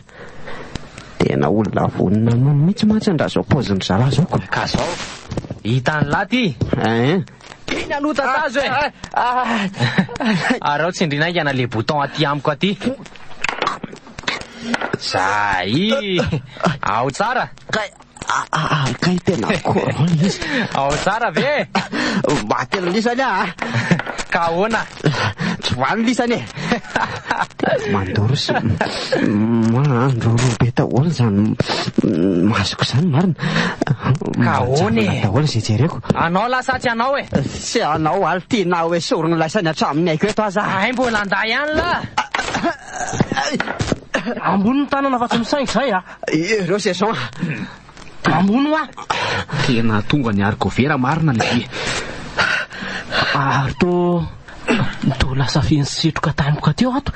tena olona vonina mono mihitsy mantsy raha zao poziny zala zao ka zao hitany laty iny aloha tatazo ary ao tsindrinaingana le bouton aty amiko aty. Zay ao tsara kay tena korona izy ao tsara ve matena lisany ka ahoana tsy vany lisany mandoro sy mandro robe daholo zany masoko zany marina ka ahoany daholo zay jereko anao lasa tsy anao tsy anao aly tiana hoe sorony lasany hatramin'ny aiko eto aza mbola anday ihany la ambony ny tanana fa tsy misaingy zay ireo sergent ambony tena tonga ny ariko vera marina le to lasa fiensitroka tampoka teo ato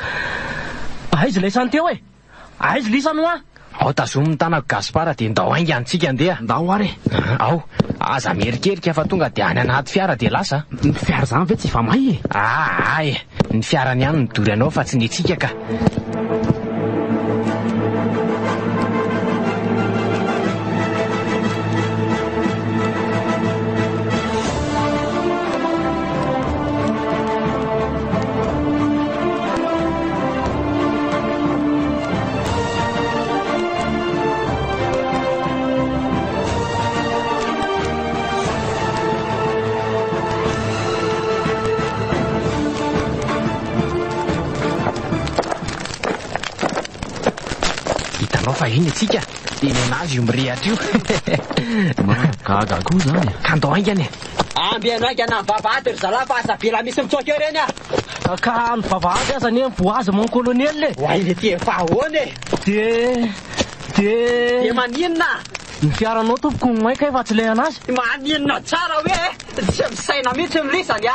aizy laisany teo aizy lisany ao tazomin'ny tanako Gaspara dia ndao ainga antsika andeha ndao ary ao aza merikerika fa tonga dia any anaty fiara dia lasa ny fiara zany ve tsy fa may ay ny fiarany ihany ny dory anao fa tsy ny tsika ka. Fa iny atsika dia nenazy io mirehatra io gaga koa zany ka ndao aingany ambianao aingana mivavahady ry zala fa azavela misy mitsoaka eo reny ka mivavahady aza ny boaza mon colonel oay le ty efa ahoany dia maninona ny fiaranao tompoko maika efa tsy lay anazy maninona tsara hoe tsy misaina mihitsy milisany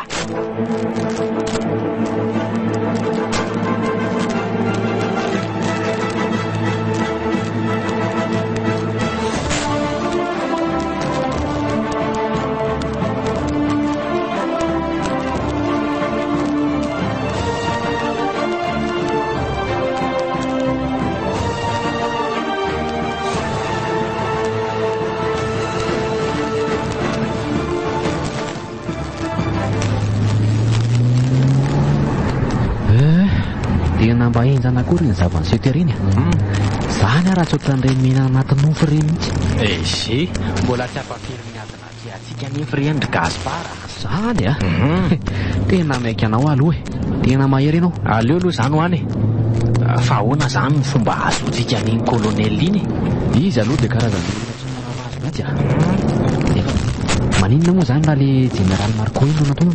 mba enjana akory ny zavany reny zany raha tsy ohatran'ireny mihina anaty nofo reny mihitsy mbola tsy ampafiry miadana atsika nify reny ry Gaspara zany tena maiky anao aloha tena mahery ianao aleo aloha zany ho any fa ahoana zany ny fomba azotsika n'iny colonel iny izy aloha dia karazana tsy manarazy mihitsy Maninona moa zany raha le général Marco no natao?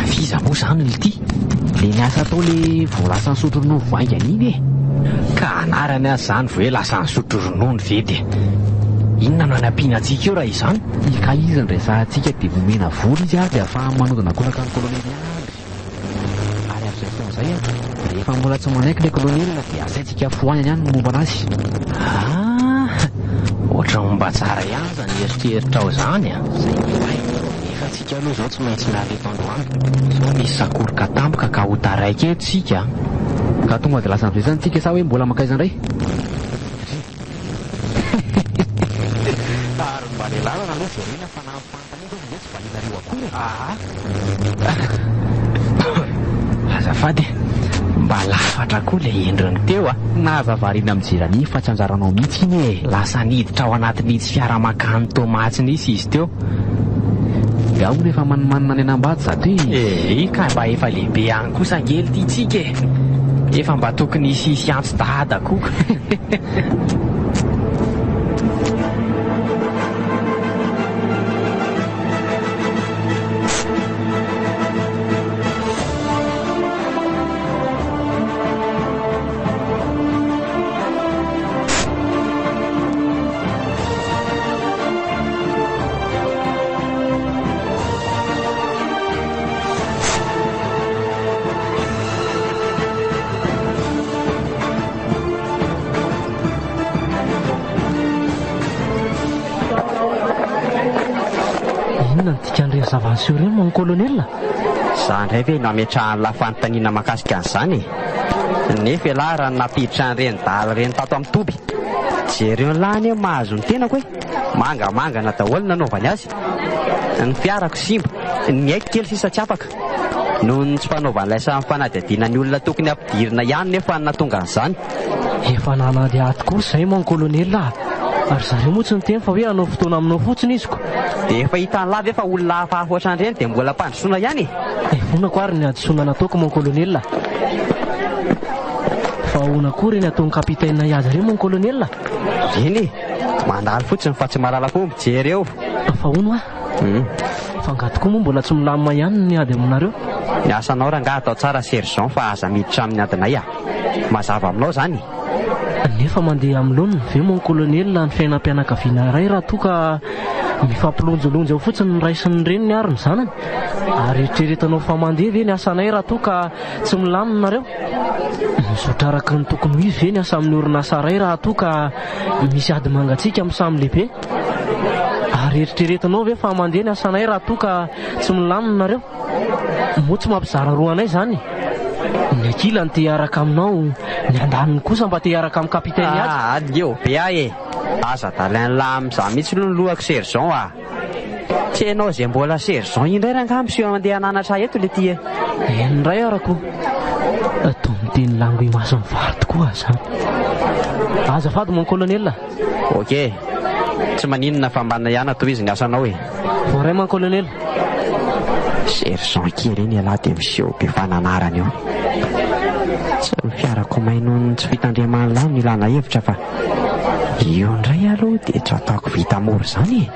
Fiza moa zany lity. Le niasa atao le voalasa ny sotro ronono vaingany iny e. Ka anarany azy zany voe lasa ny sotro ronono vedy. Inona no anampiana antsika eo raha izany? Ka izy ny resahantsika dia vomena vola izy dia ahafahany manodana kolaka ny kolonely ary amin'izay fotoan'izay rehefa mbola tsy manaiky ilay kolonelina dia asaintsika fohanany ihany momba anazy. Ohatra mba tsara ihany zany eritreritra ao zany a. Efa tsika aloha zao tsy maintsy miareta androany. Sao misy sakoroka tampoka ka ho taraiky eto tsika. Ka tonga dia lasa nivezany tsika sa hoe mbola makaiza indray? Ary mba le lalana aloha jerena fa nampantany io dia tsy valinareo akory. Azafady mba lafatra koa le endriny teo a. Nazavariana amin'jerany fa tsy anjaranao mihitsy iny e. Lasa niditra ao anatin'itsy fiara makany tomatsiny izy teo. Ga ho rehefa manimanina any anambady zato ka mba efa lehibe any kosa angely ty tsika e. Efa mba tokony hisy antsy dada koa. Zavany mon colonel. Zany indray ve no ametrahany lafanontaniana mahakasika an'izany. Nefa ialahy raha napiditra an'ireny dala ireny tato amin'ny toby. Jereo ny lahany hoe mahazo ny tenako hoe mangamangana daholo nanaovany azy. Ny fiarako simba, ny haiko kely sisa tsy afaka. Noho ny tsy fanaovan'ilay samy fanadihadiana ny olona tokony ampidirina ihany nefa nahatonga an'izany. Efa nanady aty kosa izay mon colonel. Ary zareo moa tsy niteny fa hoe hanao fotoana aminao fotsiny iziko. Dia efa hitany lava efa olona hafa ohatran'ireny dia mbola mpandrosoana ihany. Vonako ary ny adosona nataoko mon colonel. Fa ahoana koa reny ataon'ny kapitaine iaza ireny mon colonel. Eny mandalo fotsiny fa tsy mahalala koa mijery eo. Fa ahoana fa angato koa moa mbola tsy milamina ihany ny ady aminareo. Ny asanao rangahy atao tsara sergent fa aza miditra amin'ny adinay mazava aminao zany. Nefa mandeha amin'ny laoniny ve mon colonel ny fiainam-pianakaviana iray raha toa ka mifampilonjolonjy ao fotsiny ny ray sy ny reniny ary ny zanany. Ary eritreretanao fa mandeha ve ny asanay raha toa ka tsy milamina nareo. Misaotra araka ny tokony ho izy ve ny asa amin'ny orinasa iray raha toa ka misy ady mangatsiaka amin'ny samy lehibe. Ary eritreretanao ve fa mandeha ny asanay raha toa ka tsy milamina nareo. Moa tsy mampizara roa anay zany. Ny akilany te hiaraka aminao, ny andaniny kosa mba te hiaraka amin'ny kapitainy azy. Aleo be ahy aza dalainy lahy amin'izany mihitsy aloha ny lohako sergent a. Tsy hainao izay mbola sergent indray rangahy miseho mandeha hananatra eto le ty. Ndray arako toa miteny langue maso mivary tokoa zany. Azafady mon colonel. Ok, tsy maninona fa mbanina ihany atao izy ny asanao e. Voray mon colonel. Sergent kely iny alahy dia miseho be fananarany eo. Tsy fiarako maino tsy fitandriaman'lahy ny ilana hevitra fa io indray aloha dia tsy ataoko vita mora zany e.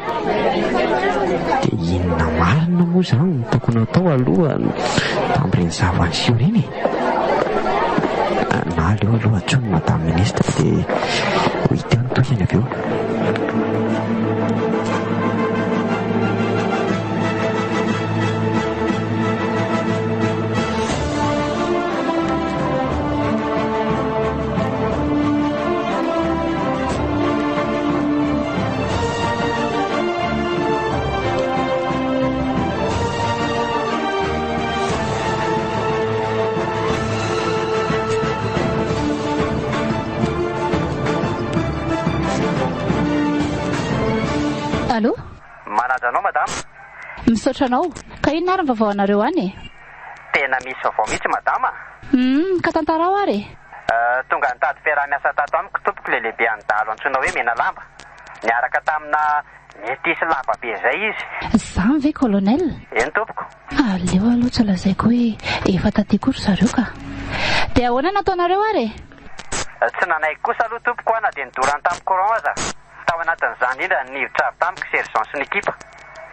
Dia inona marina moa zany ny tokony atao aloha tamin'ireny zava-niseho ireny. Na aleo aloha atsony madame ministre dia ho hita ny tohiny avy eo. Allô? Manajanao madame? Misaotra anao. Ka inona ary ny vaovao anareo any? Tena misy vaovao mihitsy madama. Ka tantarao ary? Tonga nitady fiaraha-miasa tato amiko tompoko le lehibe andalo antsoina hoe mena lamba. Niaraka tamina metisy lava be izay izy. Zany ve colonel? Eny tompoko. Aleo aloha tsy lazaiko hoe efa taty kory zareo ka. Dia ahoana nataonareo ary? Tsy nanaiko kosa aloha tompoko na dia nidorany tamin'ny courant aza. Tao anatin'izany indra niditra avy tamiko sergent sy ny ekipa.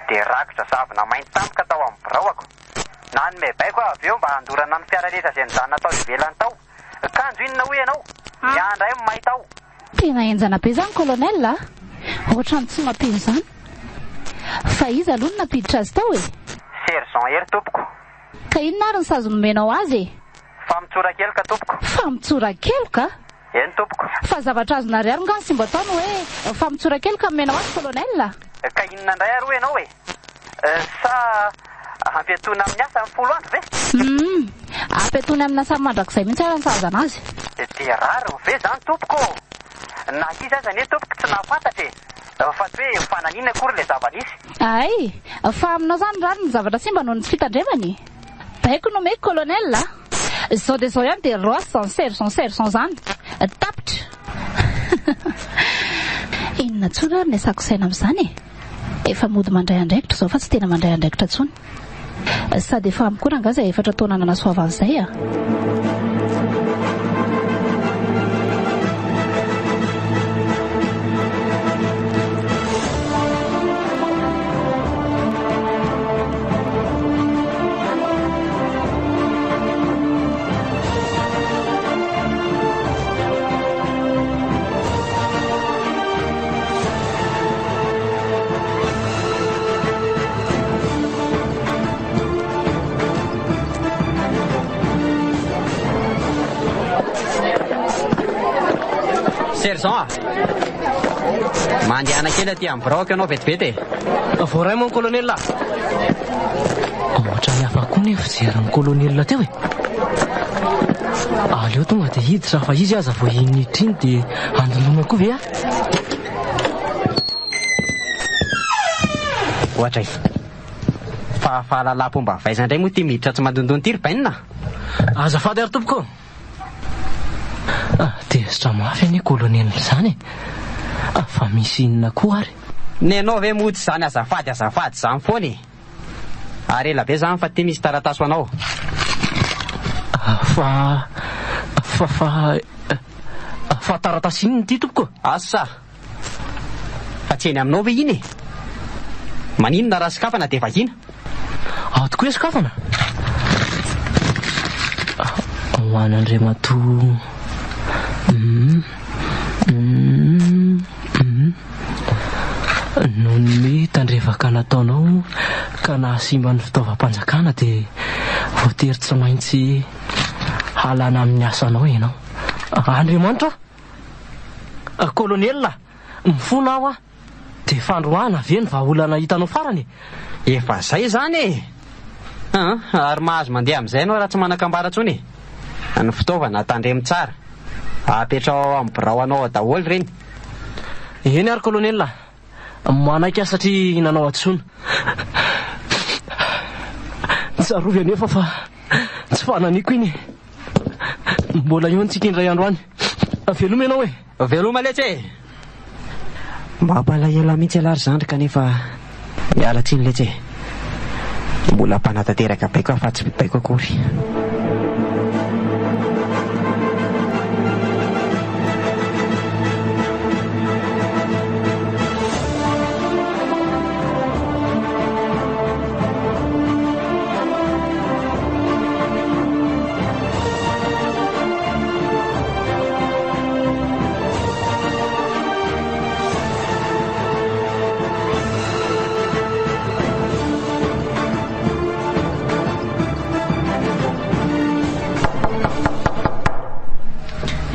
dia rakotra zavona mainty tampoka tao amin'ny biraoako. Nanome baiko aho avy eo mba handorana ny fiara rehetra izay nijanona tao ivelany tao. Kanjo inona ho ianao? Miandra eo mahita aho. Tena enjana be zany kolonel a. Ohatrany tsy mampino izany. Fa izy aloha no napiditra azy tao e. Sergent ery tompoko. Ka inona ary ny sazo nomenao azy e? Fa mitsorakeloka tompoko. Fa mitsorakeloka? Eny tompoko. Fa zavatra azonareo ary ngany sy mba ataony hoe fa mitsorakeloka nomenao azy kolonel a. Ka inona indray ary ho ianao e? Sa ampiatoana amin'ny asa amin'ny 10 andro ve? Ampiatoana amin'ny asa mandrakizay mihitsy ary ny sazana azy. Dia rary ve zany tompoko? Na kiza aza anie tompoko tsy nahafantatra e. Fa tsy hoe fananina akory ilay zava-nisy. Ay, fa aminao zany rary ny zavatra simba noho ny tsy fitandremany. Baiko no meko kolonel a. Zao dia zao ihany dia roa sans sergent zany. Tapitra. Inona tsony ary ny asako saina amin'izany e? Efa mody mandray andraikitra zao fa tsy tena mandray andraikitra tsony. Sady efa amikoa angaza efatra taona nanasoavan'izay a. Sergent, mandeha kely aty amin'ny biraoka ianao vetivety e. Voaray moa ny kolonel. Ohatra ny hafa koa ny fijeran'ny kolonel teo e. Aleo tonga dia hiditra fa izy aza vao initra iny dia andolona koa ve a? Ohatra e. Fa fahalalapomba vaizandray moa ty miditra tsy mandondony ty ry bainina. Azafady ary tompoko. Tezitra mafy anie kolonel izany e. Fa misy inona koa ary? Nenao ve mody zany azafady zany foana e. Ary ela be zany fa ty misy taratasy ho anao. Fa taratasy inona ty tompoko? Asa. Fa tsy eny aminao ve iny e? Maninona raha sikafana dia vahina? Tokoa sikafana? Ho an'Andriamatoa. Noho ny tandrevaka nataonao ka nahasimba ny fitaovam-panjakana dia voatery tsy maintsy halana amin'ny asanao ianao. Andriamanitra kolonel mifona aho a dia fandroana ve ny vahaolana hitanao farany? Efa zay zany e. Ary mahazo mandeha amin'izay ianao raha tsy manakambara tsony. Ny fitaovana tandremy tsara apetrao amin'ny birao anao daholo reny. Eny ary kolonel, manaiky aho satria nanao atsona. Tsarovy anefa fa tsy fananiko iny. Mbola eo antsika indray andro any. Veloma ianao e? Veloma letsy e. Mampalahelo mihitsy alary zandry kanefa miala tsiny letsy e. Mbola mpanatanteraka baiko aho fa tsy baiko akory.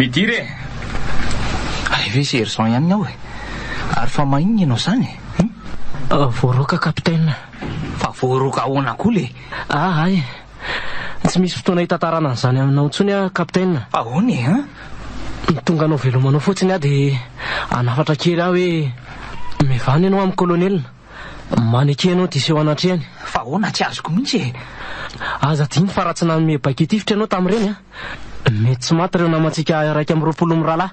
Midire. Ay ve sergent ihany aho e. Ary fa maninona ianao zany? Voaroka kapitaine. Fa voaroka ahoana koa le? Ay. Tsy misy fotoana hitantarana an'izany aminao intsony a kapitaine. Ahoana e? Tonga anao velomanao fotsiny a dia anafatra kely aho hoe mevany ianao amin'ny kolonel. Maneky ianao diseho anatrehany. Fa ahoana tsy azoko mihitsy e. Aza diny fa raha tsy nanome baiketifitra ianao tamin'ireny a. Mety tsy maty ireo namantsika 120 miralahy.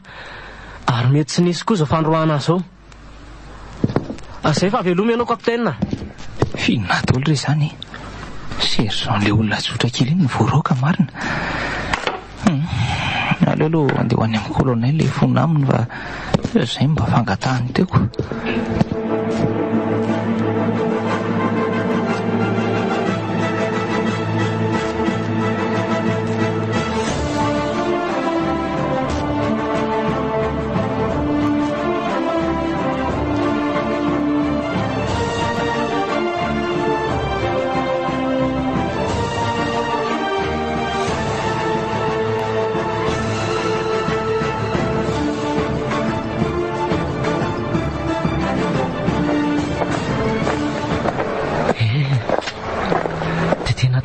Ary mety tsy nisy koa izao fandroahana zao. Zay fa veloma ianao kapitaine. Fihinana daholo re zany. Sergent le olona tsotra kely iny voaroka marina. Aleo aloha andeha ho any amin'ny kolonel le fona aminy fa zay mba fangatahany teoko.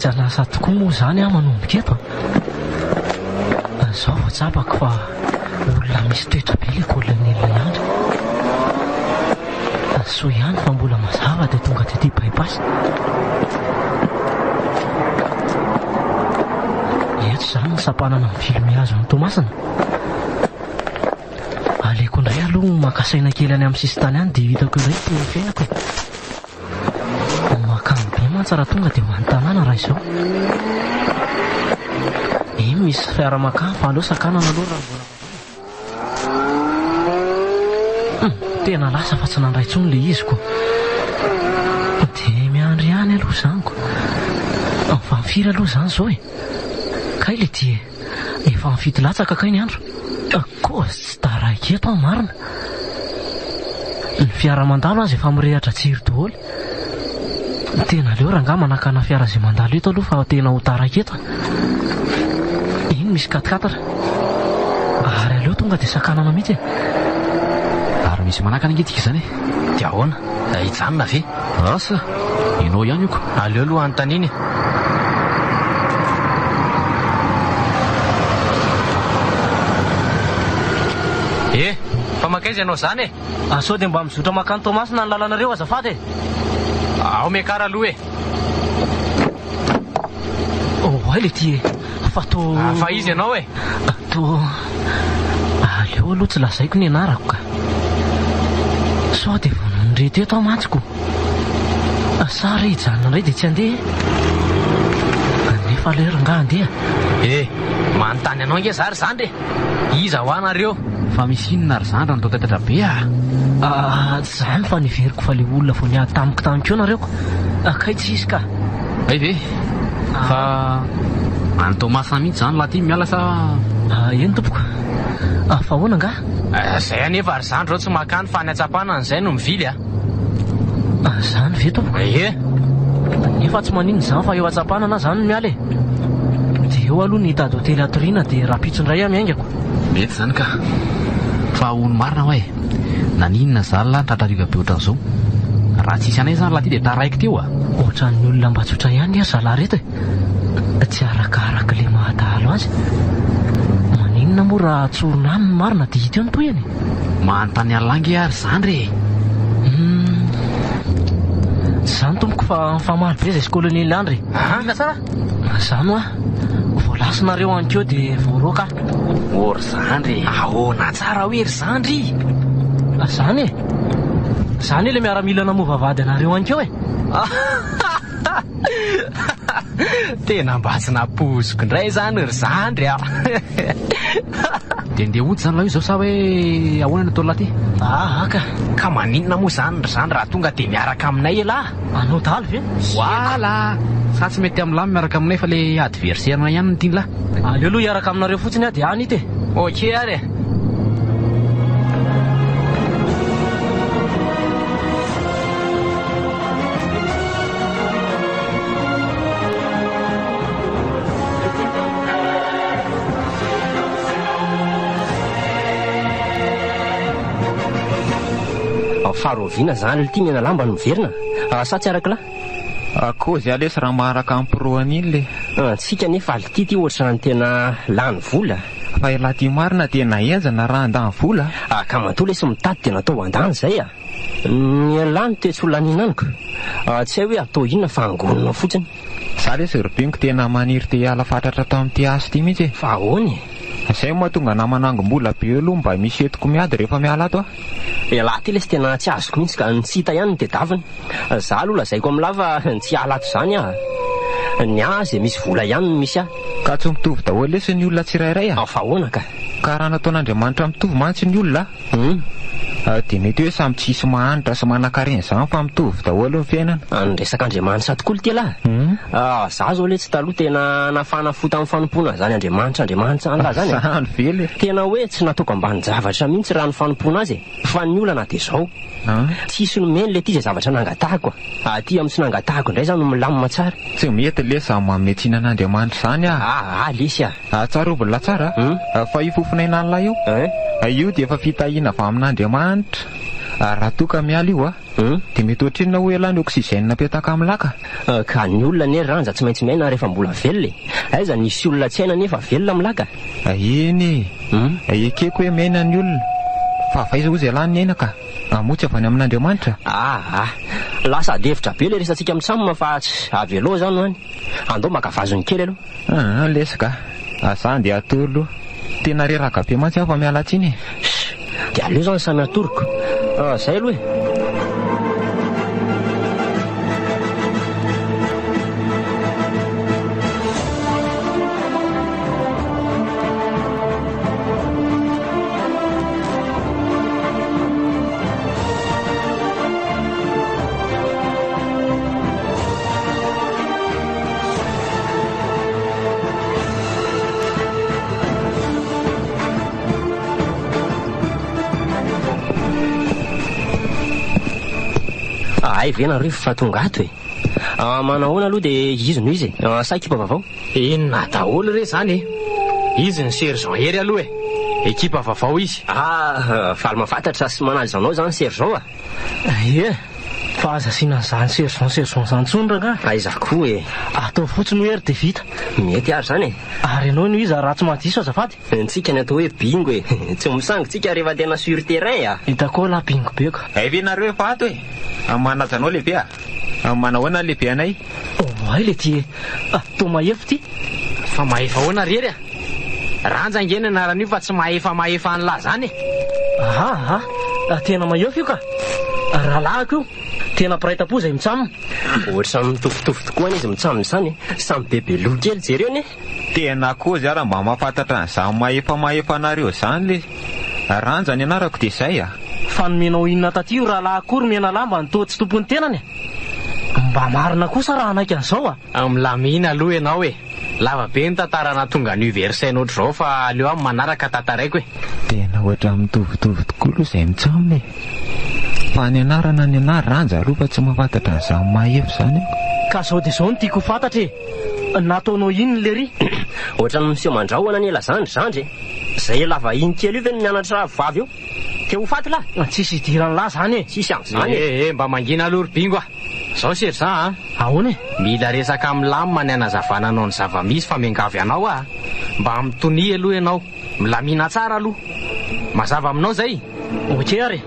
janasa tokoa moa zany manomboka eto. Zao vao tsapako fa olona misy toetra be le kolonelina ihany. So ihany fa mbola mazava dia tonga dia tia bypass. Eto zany ny sapanana ny filme azo ny Tomasina. Aleko indray aloha makasaina kely any amin'ny sisintany any dia hitako indray toy ny fiainako. Makany be mantsara tonga dia manontany raha izao. Misy fiara-makany fa aleo sakanana aloha raha mbola tena lasa fa tsy nandray intsony le iziko. Dia miandry ihany aloha zaniko. Fa mifiry aloha zany zao e. Kay le ty efa mifity latsaka kay ny andro. Koa tsy taraiky eto marina. Ny fiara mandalo azy efa mirehatra jiro daholo. Tena leo raha nga manakana fiara izay mandalo eto aloha fa tena ho taraiky eto. Iny misy katikatara. Ary aleo tonga dia sakanana mihitsy. Ary misy manakana angetika izany e. Dia ahoana? Hijanona ve? Asa, inao ihany iko. Aleo aloha anontaniny. Fa makaiza ianao zany e? Sao dia mba mizotra makany Tomasina ny lalanareo azafady e. Ao miakara aloha e. Ay le ty e. Fa to... Fa izy ianao e. To... Aleo aloha tsy lazaiko ny anarako ka. Sao dia vao nandreto eto mantsiko. Sary hijanona indray dia tsy handeha. Nefa lera nga handeha. Manontany anao nge zary zandry. Iza ho anareo? Fa misy inona ry zandra ny tatatra be zany fa niveriko fa le olona vao niady tamiko tamiko eo nareo. Kay tsy izy ka. Ay ve? Fa any Tomasina mihitsy zany laha ty miala sa... Eny tompoko. Fa hoana nga? Zay anefa ry zandro tsy makany fa ny atsapana an'izay no mivily Zany ve tompoko? Nefa tsy manino zany fa eo atsapana na zany miala e. Dia eo aloha ny hitady hotely atoriana dia rapitsondray miaingako. Mety zany ka. Fa hono marina hoe naninona zany lahy tratrariva be ohatran'izao. Raha tsisy anay zany laha ty dia taraiky teo Ohatran'ny olona mba tsotra ihany ry zalahy reto e. Tsy arakaraka le mahatalo azy. Maninona moa raha tsorona any ny marina dia hita eo ny toyany. Manontany alangy ary zandry e. Zany tompoko fa maro be zay sy kolonely andry. Na tsara? Zany hoa voalasinareo an'keo dia voaroaka. Ry zandry. Ahoana tsara hoe ry zandry. Zany e. Zany le miaramila namovavady anareo an'keo e. Tena mba tsy napoziko indray zany ry zandry Dia ndeha ody zany laha io zao sa hoe ahoana natao lahy ty? Ka maninona moa zany ry zandry raha tonga dia miaraka aminay e lahy. Anao daly ve? Voilà. Sa tsy mety amin'ny lahy miaraka aminay fa le adversaire-na ihany ny tiany lahy. Aleo aloha hiaraka aminareo fotsiny dia any ity. Ok ary. Faharoviana zany ity mena lamba no miverina. Sa tsy araka lahy? Kozy alesy raha maharaka ampiroany iny le. Tsika nefa alitity ohatrany tena lany vola. Fa laha ty marina tena enzana raha andany vola. Ka matoa lesy mitady tena atao andany zay ny alany toe tsy olaninaniko. Tsy hay hoe atao inona fa angonina fotsiny. Za lesy ribiniko tena maniry te hiala fatratra tao amin'ity asy ty mihitsy. Fa ahoany? Zay moa tonga namanangom-bola be aloha mba misy etiko miady rehefa miala ato lahy ty lesy tena tsy azoko mihitsy ka tsy hita ihany ny tedaviny. Za aloha lazaiko amin'ny lava tsy ala ato zany ny azy misy vola ihany no misy ka tsy mitovy daholo lesy ny olona tsirairay fa ahoana ka raha nataon'Andriamanitra mitovy mantsy ny olona dia mety hoe samy tsisy mahanitra sy manan-karena zany fa mitovy daholo ny fiainana. Ny resak'Andriamanitra tokoa ty lahy. Za zao le tsy taloha tena nafana fo tamin'ny fanompoana zany Andriamanitra lahy zany. Zany vely. Tena hoe tsy nataoko ambany zavatra mihitsy raha ny fanompoana azy fa ny olana dia zao. Tsisy nomeny le ty zay zavatra nangatahako. Ty amin'ny tsy nangatahako indray zany no milamina tsara. Tsy mety le samy manome tsinan'Andriamanitra zany lesy tsarovina tsara fa io fofona inan'lahy io dia efa fitahiana avy amin'Andriamanitra Raha toka miala io dia mety ohatrinona hoe lany oxygène napetaka amin'ny laka. Ka ny olona ny ranja tsy maintsy miaina rehefa mbola velona. Aiza nisy olona tsy aina nefa velona amin'ny laka. Eny ekeko hoe miaina ny olona fa faiza ho izay lany ny aina ka amotsy avy any amin'Andriamanitra. Lasa devitra be le resantsika mitsamina fa tsy avy aloha zany hoany. Andao maka vazony kely aloha. Lesika aza dia atoro aloha. Tena reraka be mantsy aho fa miala tsiny. Dia aleo zany samy atoroko. Zay aloha e. Ay vena rivo fa tonga ato e. Manahoana aloha dia izy no izy sa ekipa vaovao? Inona daholo re zany e. Izy ny sergent hery aloha e. Ekipa vaovao izy. Faly mahafantatra sy manaja anao zany sergent fa aza sinan'izany sergent zantsondra nga. Aiza koa e. Atao fotsiny hery dia vita. Mety ary zany e. Ary ianao no izy raha tsy madiso azafady. Ntsika ny atao hoe bingo e. Tsy misangotsika rehefa tena sur terrain hitako la bingo be ka. Venareo efa ato e. Manaja anao lehibe manahoana lehibe anay? Ay le ty to mahefa ty. Fa mahefa hoana rery ranja angena anaran'io fa tsy mahefa an'la zany e. Tena mahefa io ka. Rahalahako io tena piraita-po zay mitsamina. Ohatra mitovitovy tokoa izy mitsamina zany. Samy bebe loha kely jereo ne. Tena koa zara mba mahafantatra an'izany mahefa anareo zany le ranja ny anarako dia zay fa nomenao inona taty io rahalahakory mena lamba nitoatsy tompony tenany mba marina kosa raha anaiky an'izao Milamina aloha ianao e. Lava be ny tantarana tonga ny versailles ohatr'izao fa aleo amin'ny manaraka tantaraiko e. Tena ohatra mitovitovy tokoa aloha izay mitsamina e. Fa ny anarana ny anary ranja aloha fa tsy mahafantatra an'izany mahefa zany ka zao dia zao no tiako fantatra e. Nataonao ino le ry? Ohatra ny monsieur mandrahoana ny ela zandry zay lava iny kely io ve ny mianatra vavy io. Te ho faty lahy. Tsisy idiran'lahy zany e. Tsisy an'izany mba mangina aloha ry bingo zao sergent ahoana e. Mila resaka amin'ny lamina ny anazavana anao ny zava-misy fa miangavy anao mba mitony aloha ianao. Milamina tsara aloha. Mazava aminao zay. Ok ary.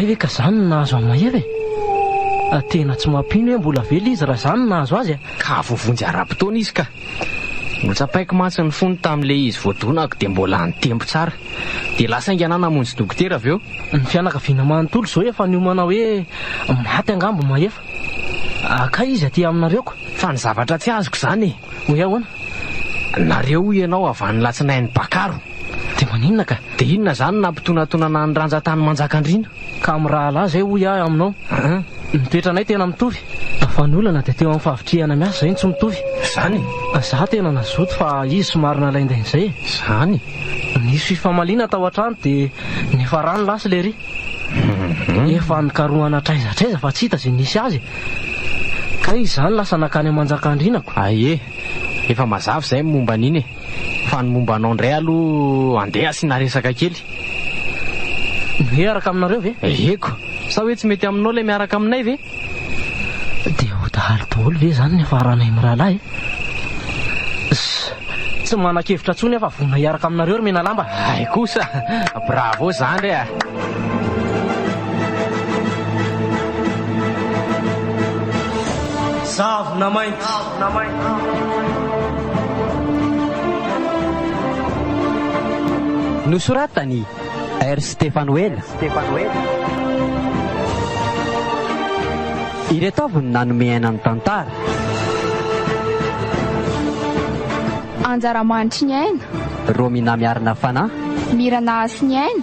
Ve ka zany no nahazo amin'ny mahefa e. Tena tsy mampino hoe mbola vela izy raha zany no nahazo azy ka vovonjy ara-potoana izy ka. Notsapaiko mantsy ny fony tamin'le izy voadonako dia mbola ny tempo tsara dia lasa ingana namonjy dokotera avy eo. Ny fianakaviana manontolo zao efa niomana hoe maty angambo mahefa. Ka izy aty aminareo ka. Fa ny zavatra tsy azoko zany e. Hoe ahoana? Nareo ianao avy any latsinain'ny bakaro. Dia maninona ka? Dia inona zany nampitonatonana ny ranjan-tany manjakandriana ka amin'ny raha lahy zay hoy ahy aminao. Nitoetra anay tena mitovy. Fa ny olana dia teo amin'ny fahavitriana miasa zay ny tsy mitovy zany. Za tena nazoto fa izy somary nalaindain'izay zany. Nisy fifamaliana tao an-trano dia nefa rano lasa le ry. Efa nikarohana traizatraiza fa tsy hita izay nisy azy ka izy zany lasa nakany amanjakandrinako. Efa mazava zay momba an'iny e. Fa ny momba anao indray aloha andeha asiana resaka kely. Miaraka aminareo ve? Eko. Sa hoe tsy mety aminao le miaraka aminay ve? Dia ho dahalo daholo ve zany ny afaranay amin'ny rahalahy tsy manan-kevitra tsony afa vona hiaraka aminareo ry mena lamba. Ay kosa bravo zany re Zavona mainty. Nosoratany R. Stefanuel. Ireto avy no nanomeana ny tantara. Anjara manitry ny aina. Romina miarina fanahy. Mirana sy ny aina.